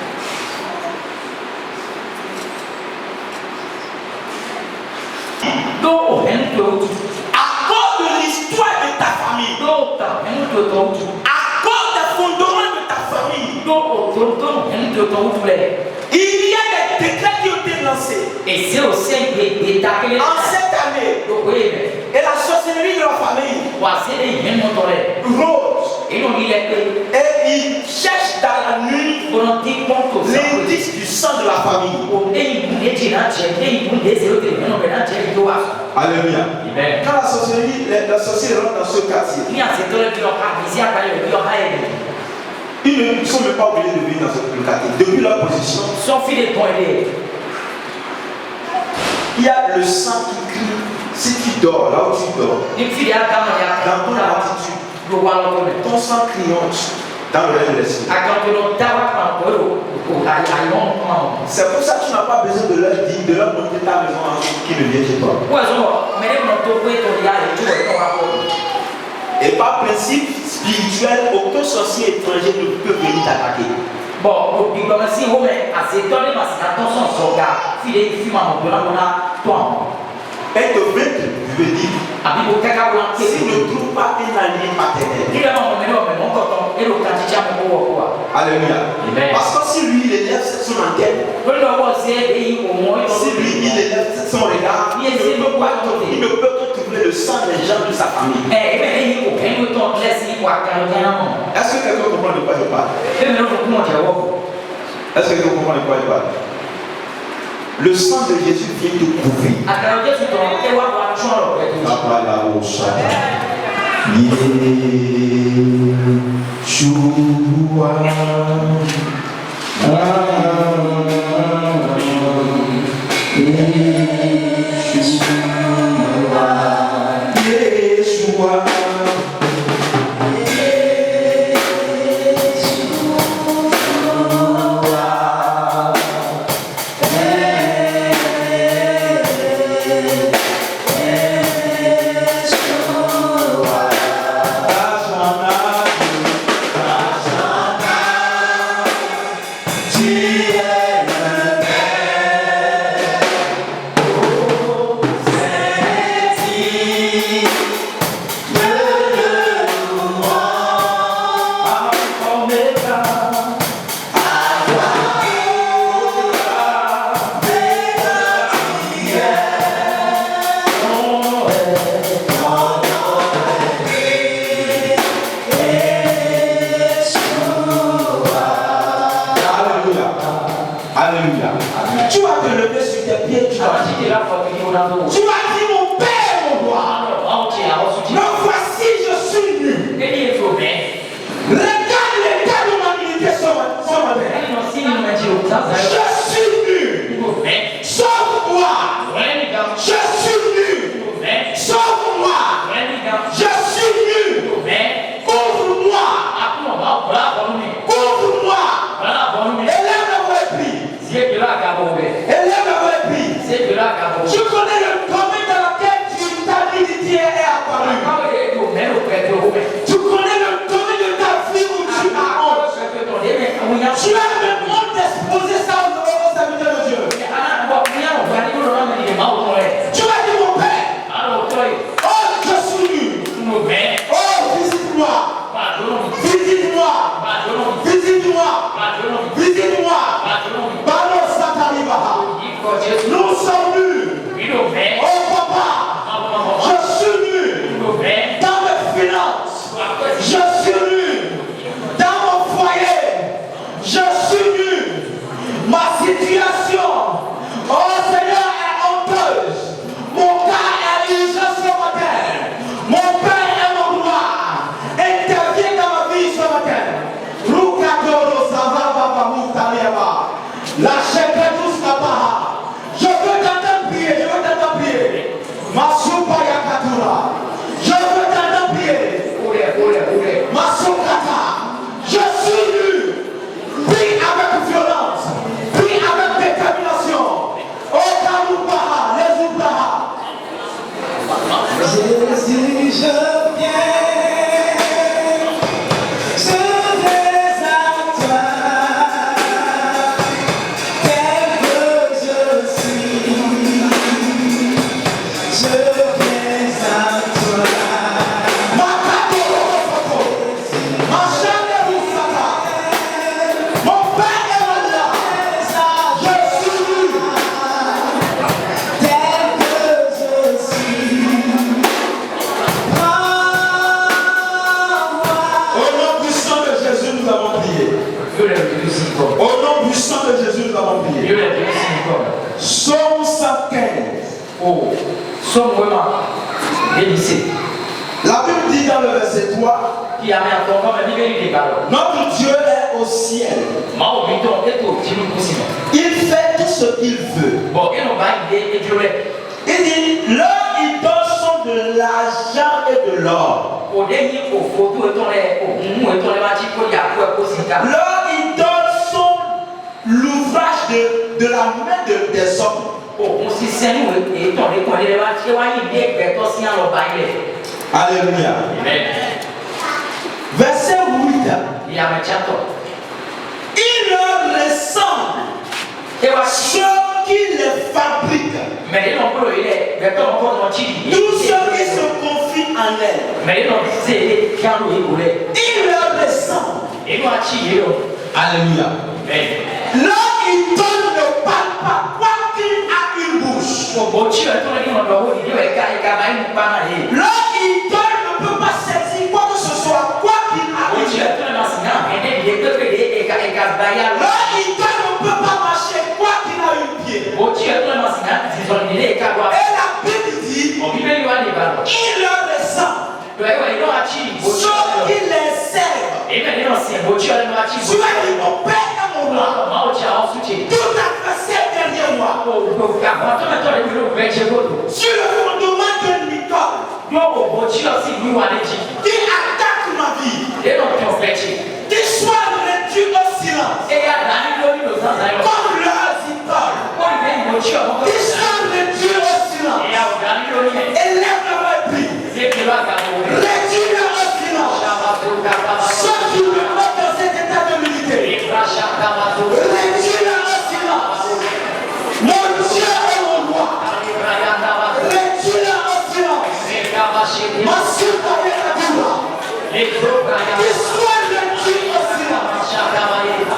À cause de l'histoire de ta famille, à cause des fondements de ta famille, il y a des décrets qui ont été lancés en cette année. Et la sorcellerie de la famille rose. Et il cherche dans la nuit l'indice du sang de la famille. Alléluia. Quand la sorcellerie rentre dans ce quartier, ils ne sont même pas obligés de vivre dans ce quartier. Depuis leur position, il y a le sang qui crie. Si tu dors, là où tu dors, dans ton attitude, ton sang triomphe dans le règne de l'esprit. C'est pour ça que tu n'as pas besoin de leur dire, de leur montrer ta maison qui ne vient chez toi. Et par principe spirituel, aucun sorcier étranger ne peut venir t'attaquer. Être vaincre, je veux dire, s'il ne trouve pas un allié maternel. Alléluia. Parce que si lui il élève son antenne, si lui il élève son regard, il ne peut que trouver le sang des gens de sa famille. Est-ce que quelqu'un comprend de quoi je parle? Est-ce que quelqu'un comprend de quoi je parle? Le sang de Jésus vient te couvrir. Je connais le domaine La Bible dit dans le verset 3, notre Dieu est au ciel. Il fait tout ce qu'il veut. Il dit, leurs idoles sont de l'argent et de l'or. Leurs idoles sont l'ouvrage de la main des hommes. Alléluia. Amen. Verset 8. Il leur ressemble ceux qui les fabriquent. Tous ceux qui se confient en elle. Il leur ressemble. Alléluia. Leur idole ne parle pas, quoi qu'il a une bouche. Leur idole ne peut pas saisir quoi que ce soit, quoi qu'il a une bouche. Leur idole ne peut pas marcher, quoi qu'il a une pied. Et la Bible dit, il leur ressemble. Ceux qui les servent. Tu as dit mon père et mon roi. Tout adversaire derrière moi. Sur le fondement de Nicole. Qui attaque ma vie. Qui soit réduit au silence. Comme leurs idoles. Qui soit réduit au silence. Élève leur esprit. Réduis-leur au silence. Ceux qui me mettent dans cet état de milité. Réduis-leur au silence. Mon Dieu et mon roi. Réduis-leur au silence. Ma soutane la douleur. Qui soit réduit au silence.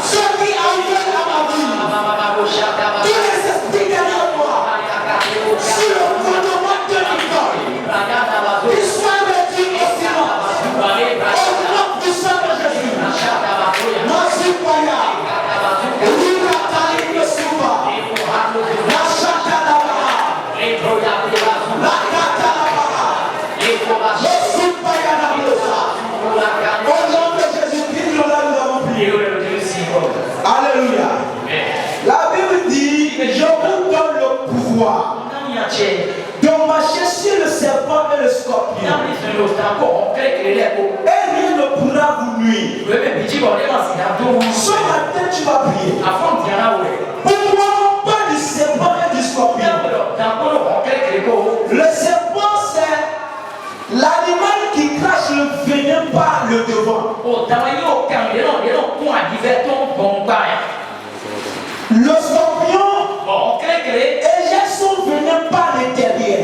Ceux qui enviennent à ma vie. Tous les esprits derrière moi. Sur le fondement de l'icône. Qui soit réduit au silence. Au nom puissant de Jésus. Ma soutane. Alléluia. La Bible dit, je vous donne le pouvoir de marcher sur le serpent et le scorpion. Et rien ne pourra vous nuire. Ce matin, tu vas prier. Pourquoi pas du serpent et du scorpion? Le serpent, c'est l'animal qui crache le venin par le devant. Le scorpion éjecte son venin par l'intérieur.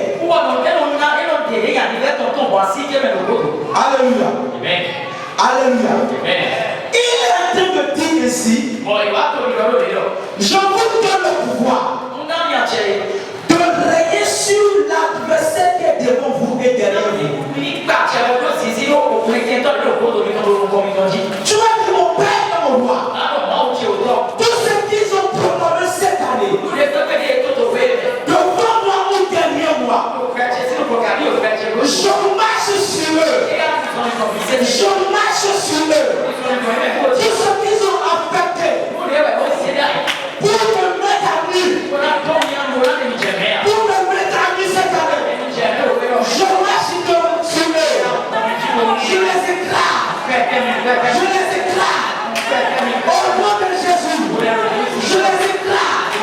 Alléluia. Alléluia. Il est en train de dire ici, je vous donne le pouvoir de régner sur l'adversaire qui est devant vous et derrière vous. Tu as dit mon père et mon roi. Tous ceux qui ont prononcé cette année, devant moi ou derrière moi, je marche sur eux. Je marche sur eux. Tous ceux qui sont affectés pour me mettre à nu. Pour me mettre à nu cette année. Je marche sur eux. Je les écrase. Je les écrase. Au nom de Jésus. Je les écrase.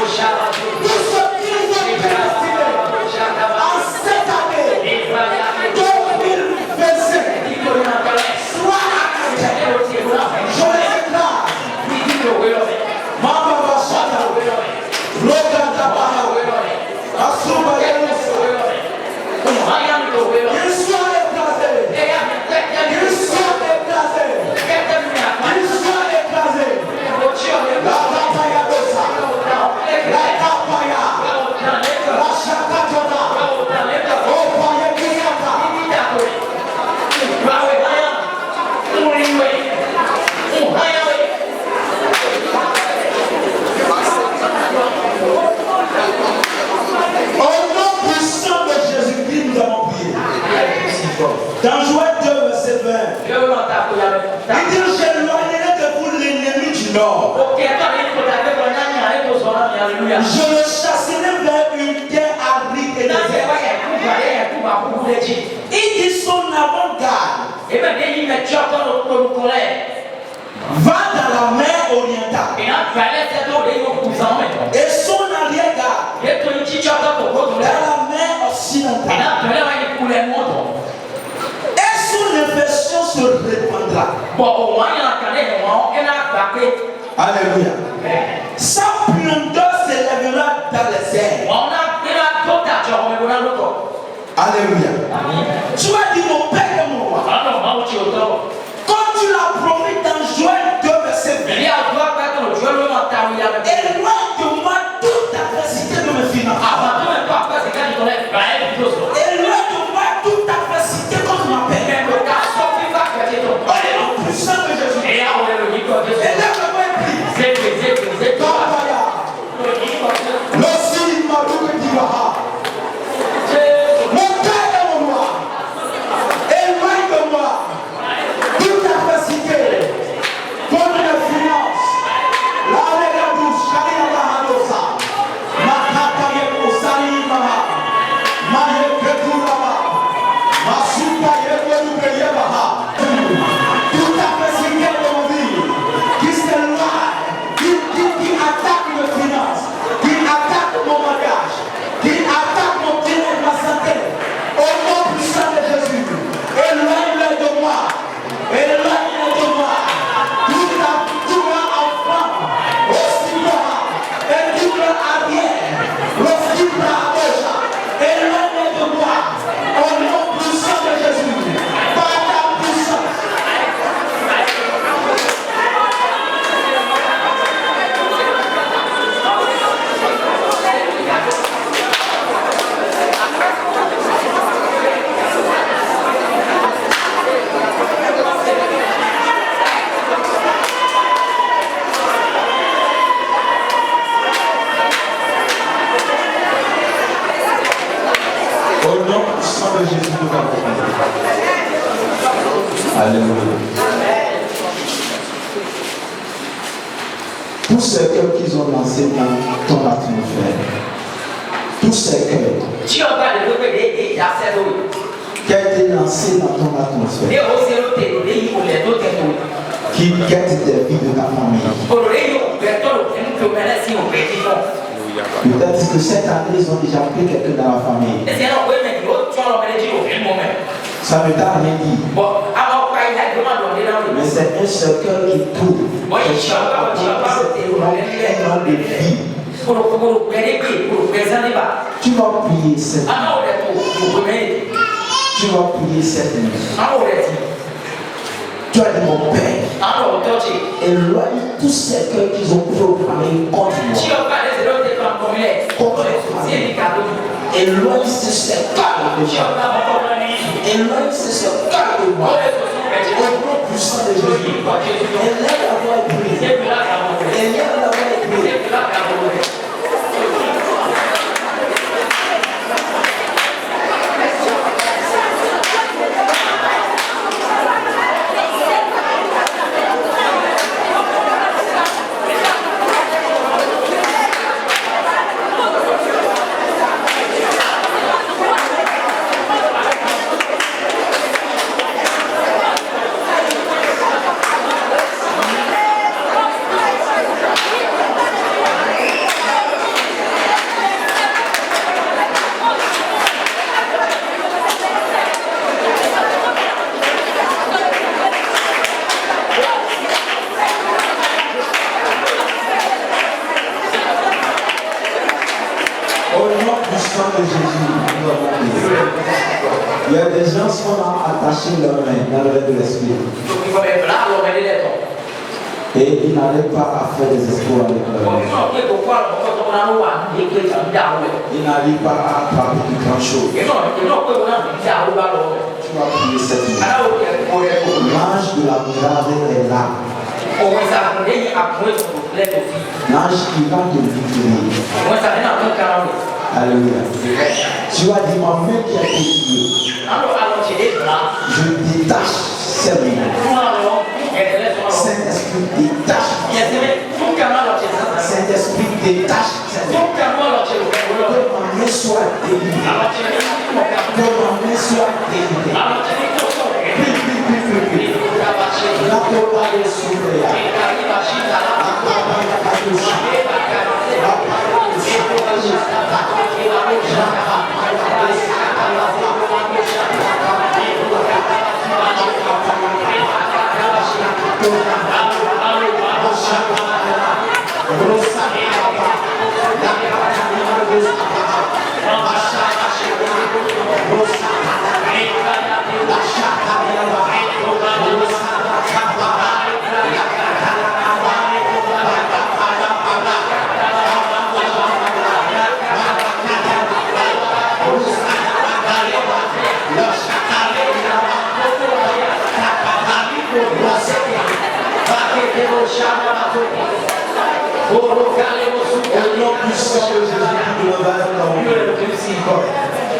Tous ceux qui sont prédestinés en cette année. Dans Joël 2, verset 20, il dit: j'éloignerai de vous l'ennemi du nord. Je le chasserai vers une terre aride et déserte. Il dit: son avant-garde va dans la mer orientale. Et son arrière-garde dans la mer occidentale. Et son infection se répandra. Alléluia. Sa splendeur s'élèvera dans les airs. Alléluia. Tu as dit: mon Père et mon roi. Comme tu l'as promis dans Joël 2, verset 20. Éloigne de moi toute adversité de mes finances. Éloigne de moi toute adversité contre ma paix. Au nom puissant de Jésus. Élève-moi et prie. Le signe m'a dit que tu vas. Mon Père et mon roi, éloigne de moi toute adversité contre mes finances. La lega douce, Karina Bahadosa, Makataye Osali Maha, Maye Keturama, Masuka Yewe Baha. Toute adversité de mon vie qui s'éloigne, qui attaque mes finances, qui attaque mon mariage, qui attaque mon bien-être, ma santé. Au nom puissant de Jésus, éloigne-le de moi. Éloigne-le de moi. Tout mon enfant, aussi bas, et tout mon arrière, aussi bas à gauche. Éloigne-le de moi. Au nom puissant de Jésus, par ta puissance. Au nom puissant de Jésus, nous avons prié. Alléluia. Tous ces cœurs qu'ils ont lancés dans ton atmosphère, tous ces cœurs qui ont été lancés dans ton atmosphère, qui guettent des vies de ta famille. Peut-être que cette année, ils ont déjà pris quelqu'un dans la famille. Ça ne t'a rien dit. Mais c'est un seul cœur qui tourne. C'est un de vie. Tu vas prier cette nuit. Tu vas prier cette nuit. Tu as dit: mon Père, éloigne tous ces cœurs qu'ils ont programmés contre moi. Contre moi. Éloigne ces cœurs de moi. Éloigne ces cœurs de moi. Au nom puissant de Jésus. Élève la voix et prie. Élève la voix et prie. Il y a des gens qui ont attaché leurs mains dans le règne de l'esprit. Et ils n'arrivent pas à faire des exploits avec leurs mains. Ils n'arrivent pas à attraper de grandes choses. Tu vas prier cette nuit. L'ange de la miracle est là. L'ange qui va te libérer. Alléluia. Tu vas dire, ma main qui a été liée, je détache ces mains. Saint-Esprit détache. Saint-Esprit détache ces mains. Que ma main soit délivrée. Que ma main soit délivrée. La copa de Souléa.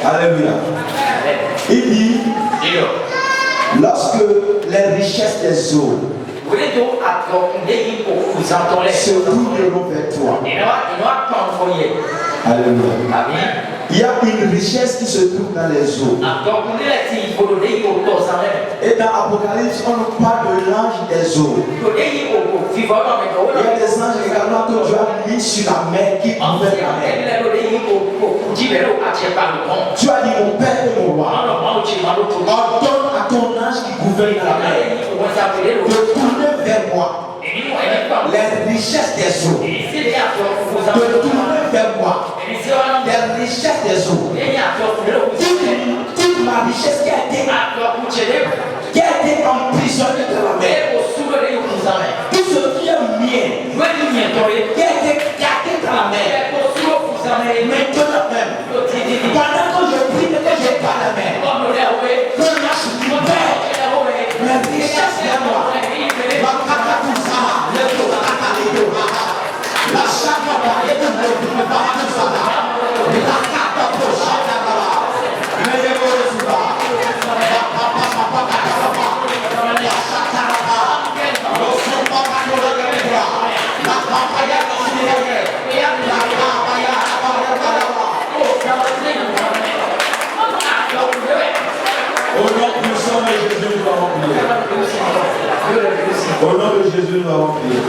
Alléluia. Il dit, lorsque les richesses des eaux se tourneront vers toi. Alléluia. Il y a une richesse qui se trouve dans les eaux. Et dans Apocalypse, on nous parle de l'ange des eaux. Il y a des anges également que Dieu a mis sur la mer qui gouvernent la mer. Tu as dit, mon Père et mon roi, ordonne à ton ange qui gouverne la mer de tourner vers moi les richesses des eaux. De tourner vers moi les richesses des eaux. Toute ma richesse qui a été emprisonnée dans la mer. Tout ce qui est mien, qui a été gardé dans la mer. Maintenant même, pendant que je prie, que je parle la mer, que je libère les richesses de moi. La chapa de Au nom de Jésus, nous allons prier.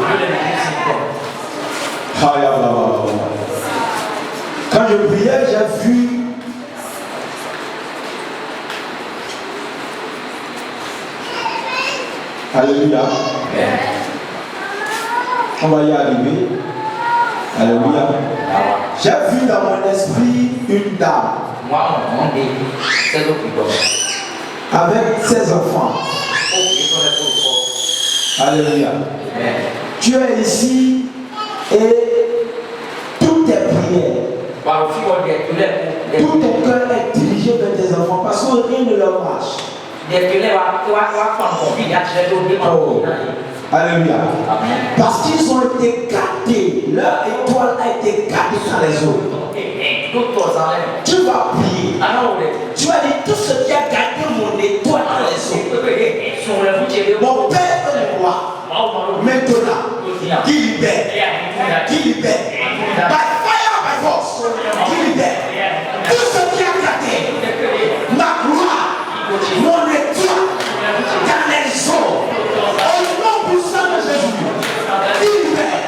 Quand je priais, j'ai vu Alléluia. On va y arriver. Alléluia. J'ai vu dans mon esprit une dame avec ses enfants. Alléluia. Tu es ici et toutes tes prières, tout ton cœur est dirigé vers tes enfants parce que rien ne leur marche. Alléluia. Parce qu'ils ont été gâtés. Leur étoile a été gâtée dans les eaux. Tu vas prier. Tu vas dire tout ce qui a gâté mon étoile dans les eaux. Mon Père et mon roi. Maintenant, qui libère. Qui libère. By fire, by force. Qui libère. Tout ce qui a gâté ma gloire, mon étoile dans les eaux. Au nom puissant de Jésus. Qui libère.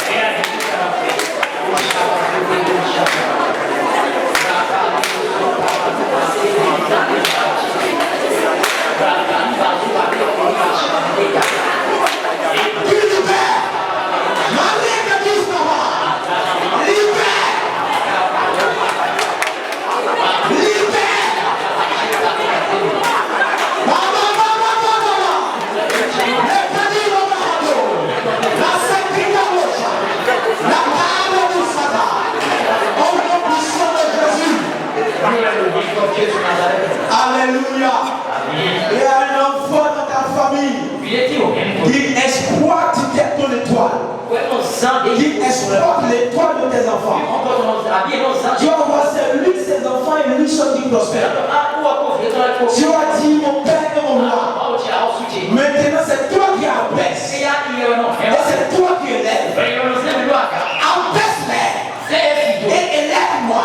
qui prospère. Tu as dit mon Père et mon roi. Maintenant c'est toi qui abaisse. Et c'est toi qui élèves. Abaisse-les. Et élève-moi.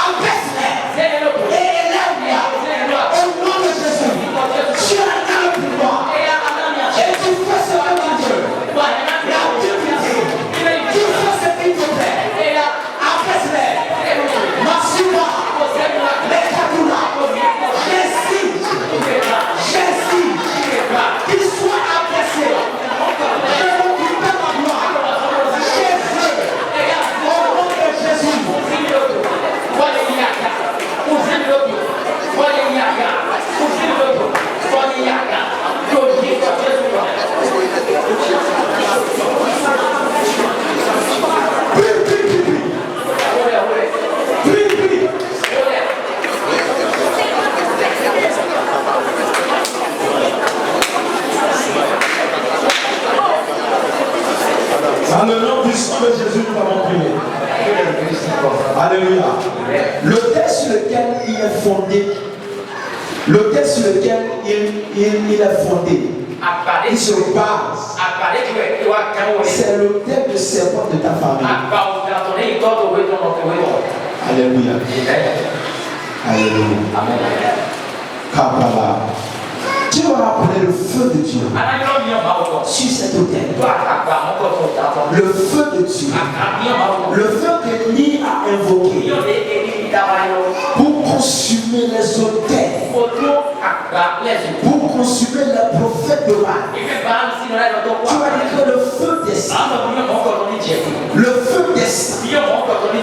Abaisse-les. Et élève-moi. Au nom de Jésus. Tu as le pouvoir. Et tu fais ce que tu veux. La Bible dit. Tu fais ce qu'il te plaît. Abaisse-les. Massima. Lekatula. Jésus. Qu'il soit abaissé. Je récupère ma gloire. Jésus. Au nom de Jésus. Dans le nom puissant de Jésus, nous avons prié. Alléluia. Le texte sur lequel il est fondé, il est fondé, il se base, c'est le thème de serment de ta famille. Alléluia. Alléluia. Amen. Kabbalah. Tu vas appeler le feu de Dieu sur cet autel. Le feu de Dieu. Le feu que Élie a invoqué pour consumer les autels. Pour consumer les prophètes de Baal. Tu vas dire que le feu descend. Le feu descend.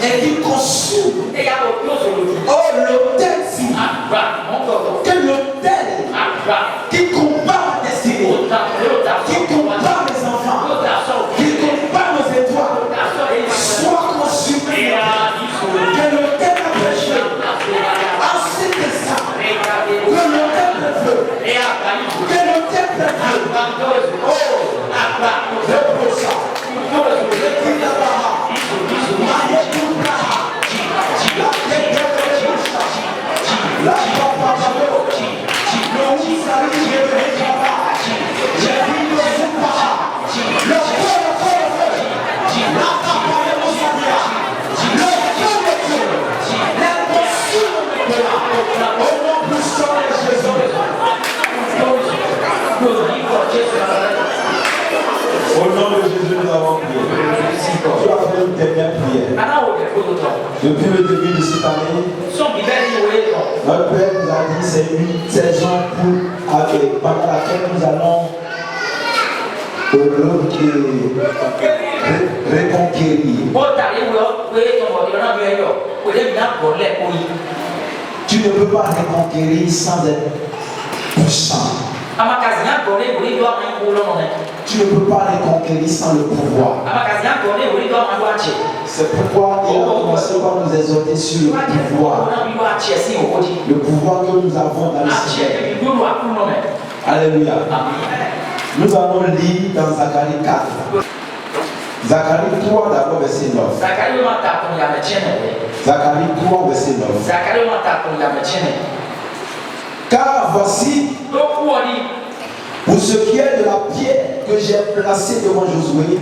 Et il consume. Oh, l'autel vit. Que l'autel qui combat ma destinée, qui combat mes enfants, qui combat nos étoiles, soit consumé. Que le thème a péché, ensuite de ça, que le thème de feu, que le thème de feu, oh, le prochain, le Kinabaha, Mahetubraha, la Kekekekusha, la Papababo, au nom de Jésus, nous avons prié. Tu as fait une dernière prière. Depuis le début de cette année, notre Père nous a dit c'est une saison pendant laquelle nous allons reconquérir. Tu ne peux pas reconquérir sans être puissant. Tu ne peux pas reconquérir sans le pouvoir. C'est pourquoi il a commencé par nous exhorter sur le pouvoir. Le pouvoir que nous avons dans le ciel. Alléluia. Nous allons lire dans Zacharie 4. Zacharie 3 d'abord verset 9. Zacharie 3 verset 9. Car voici, pour ce qui est de la pierre que j'ai placée devant Josué,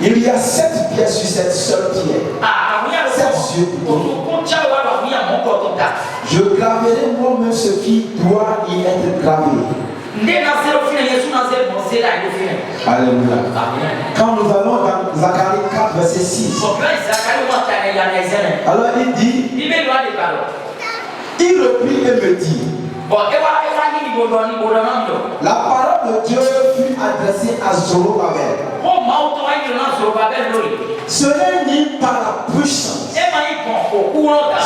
il y a 7 pierres sur cette seule pierre. 7 yeux plutôt. Je graverai moi-même ce qui doit y être gravé. Alléluia. Quand nous allons dans Zacharie 4 verset 6, alors il dit, il reprit et me dit, la parole de Dieu fut adressée à Zorobabel. Ce n'est ni par la puissance,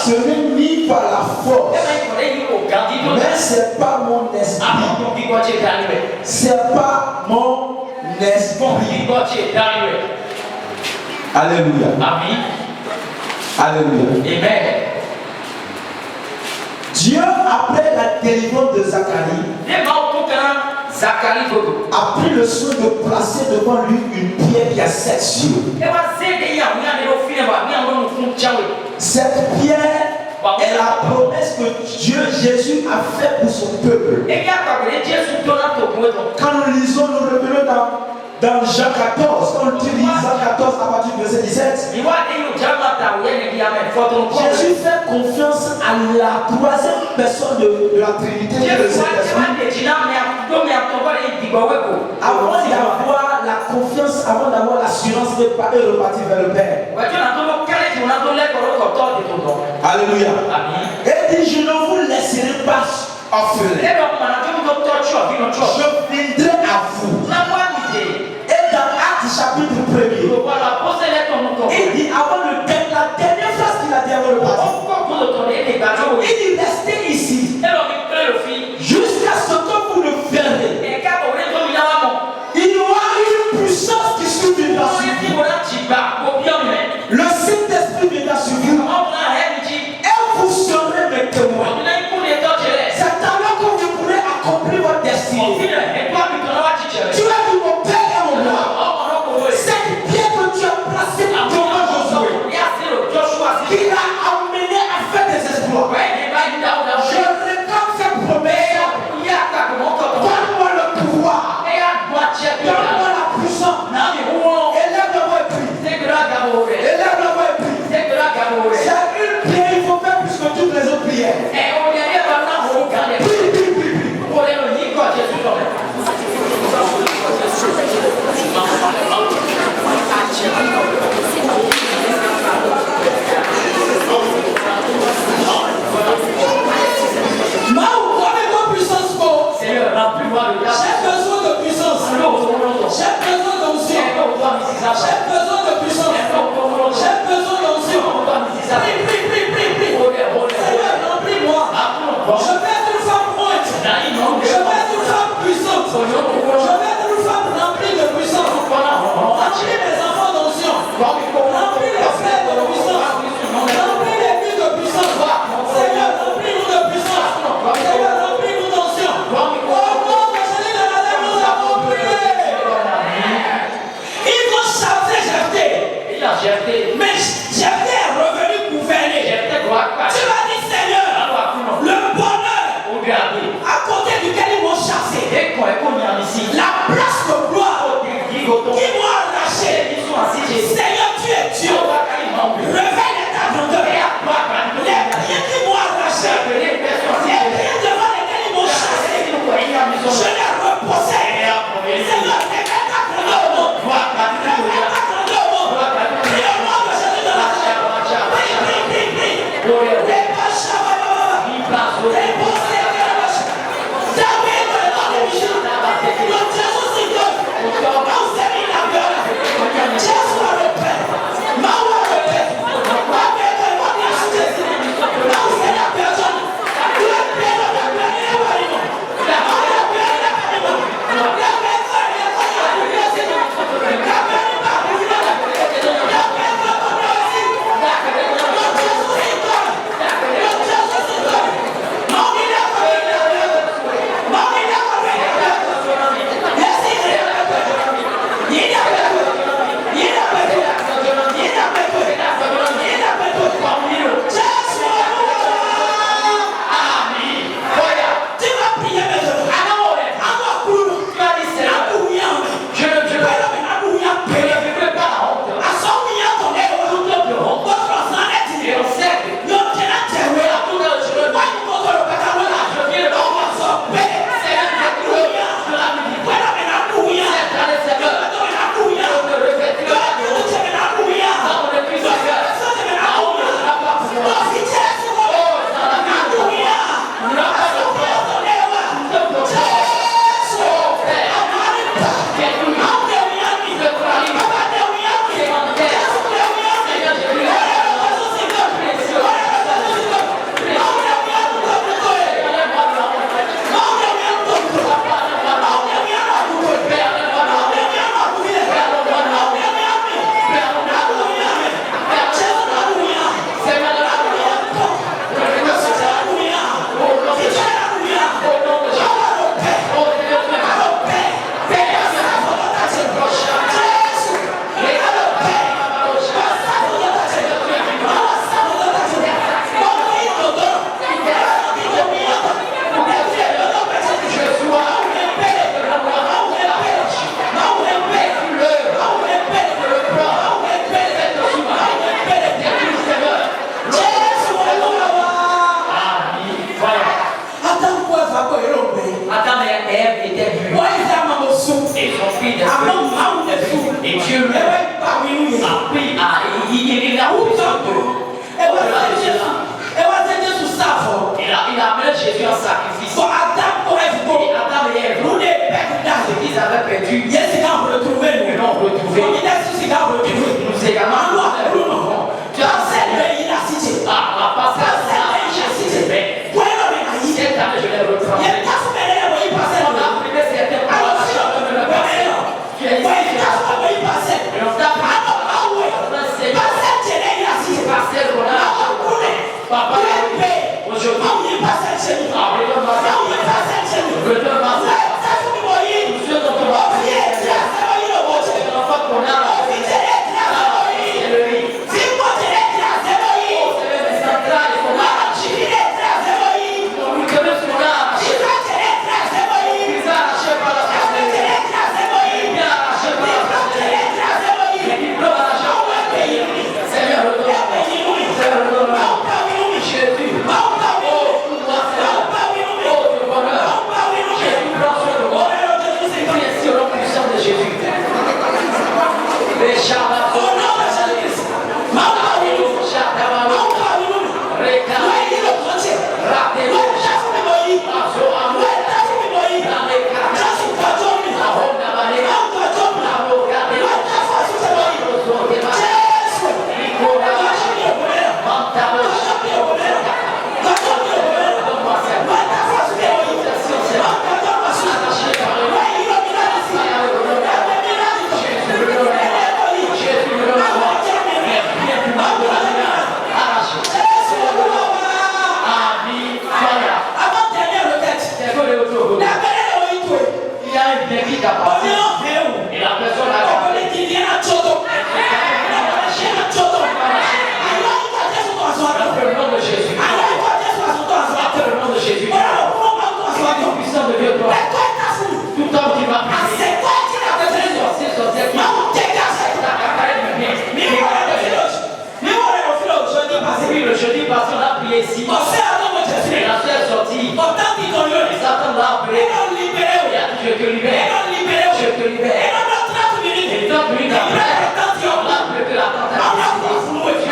ce n'est ni par la force, mais c'est par mon esprit. C'est par mon esprit. Alléluia. Alléluia. Amen. Dieu, après la délivrance de Zacharie, a pris le soin de placer devant lui une pierre qui a 7 yeux. Cette pierre est la promesse que Dieu Jésus a faite pour son peuple. Quand nous lisons, nous revenons dans Jean 14, quand tu lis Jean 14 à partir du verset 17, Jésus fait confiance à la troisième personne de la Trinité, qui est le Saint-Esprit. Avant d'avoir la confiance, avant d'avoir l'assurance de repartir vers le Père. Alléluia. Et dit, je ne vous laisserai pas orphelin. Je viendrai à vous. Et dans Actes chapitre 1er, il dit avant la dernière phrase qu'il a dit avant le baptême, il dit restez ici jusqu'à ce que vous le verrez. Il y aura une puissance qui suivra sur vous. Le Saint-Esprit viendra sur vous. Et vous serez mes témoins. C'est alors que vous pourrez accomplir votre destinée. Tu as dit mon Père et mon roi. Cette pierre que tu as placée devant Josué, qui l'a amené à faire des exploits. Jésus en sacrifice. For Adam pour être beau. Et Adam et Ève, Nous ne perdons pas. ce qu'ils avaient perdu, Yes, c'est quand vous retrouvez nous. ils l'ont retrouvé. Comme il est ici, quand vous retrouvez. Nous également, Tu as celle il a cité. à passer à ça, mais cette année, je l'ai retrouvé. On a privé certaines proclamations de la personne qui est ici. Et on t'a pris passer le relâche. Papa, aujourd'hui, tous ceux dont on va prier, c'est l'enfant qu'on a. C'est le riz. C'est les centrales qu'on a. Nous connaissons ce qu'on a arraché. Ils ont arraché par la famille. Bien arraché par la famille. Les diplômes arrachés par la famille. Seigneur, redonne-moi. Seigneur, redonne-moi. Jésus. Oh, tout doit faire. Oh, le bonheur. Jésus, prends soin de moi. Priez sur le puissant de Jésus. Les charlatans. Et la personne a le nom de Jésus. Le nom de Jésus. Puissant de Dieu, toi. Tout homme qui m'a pris. Oui, le jeudi passé, on a prié ici. Et la soeur est sortie. Et Satan l'a appelé. Il a dit, je te libère. Je te libère. Et 30 minutes après, on l'a appelé que la tante a décidé.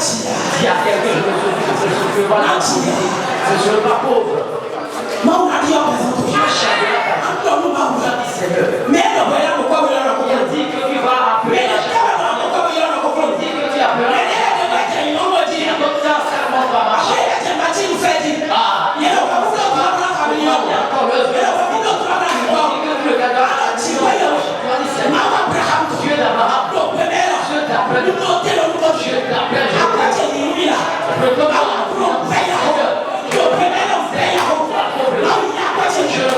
S'il y a quelqu'un je ne veux pas je ne suis pas pauvre. Dieu cherche la personne. Seigneur. Il dit que tu vas appeler la personne. Il dit que tu appelleras. Il y a d'autres temps, ça ne va marcher. Ah, il y a encore le Dieu d'Abraham, Dieu t'appelle, Dieu t'appelle, je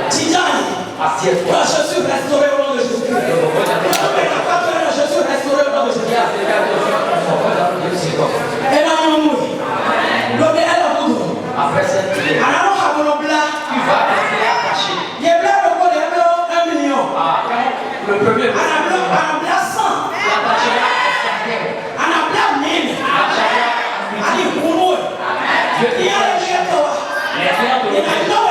Tijani. Assieds-toi. Je suis restauré au nom de Jésus. Je suis restauré au nom de Jésus. Et là, on mouille. L'homme est là, on mouille. Après cette prière, Alors, on va vous l'oublier. tu vas rester attaché. Il y a plein de gens qui ont 1 million. Ah, le premier On a plein 100. l'attaché à certains. On a plein 1000. L'attaché à Allez, pour nous. Dieu Il y a te les gens qui ont. les frères de Il y a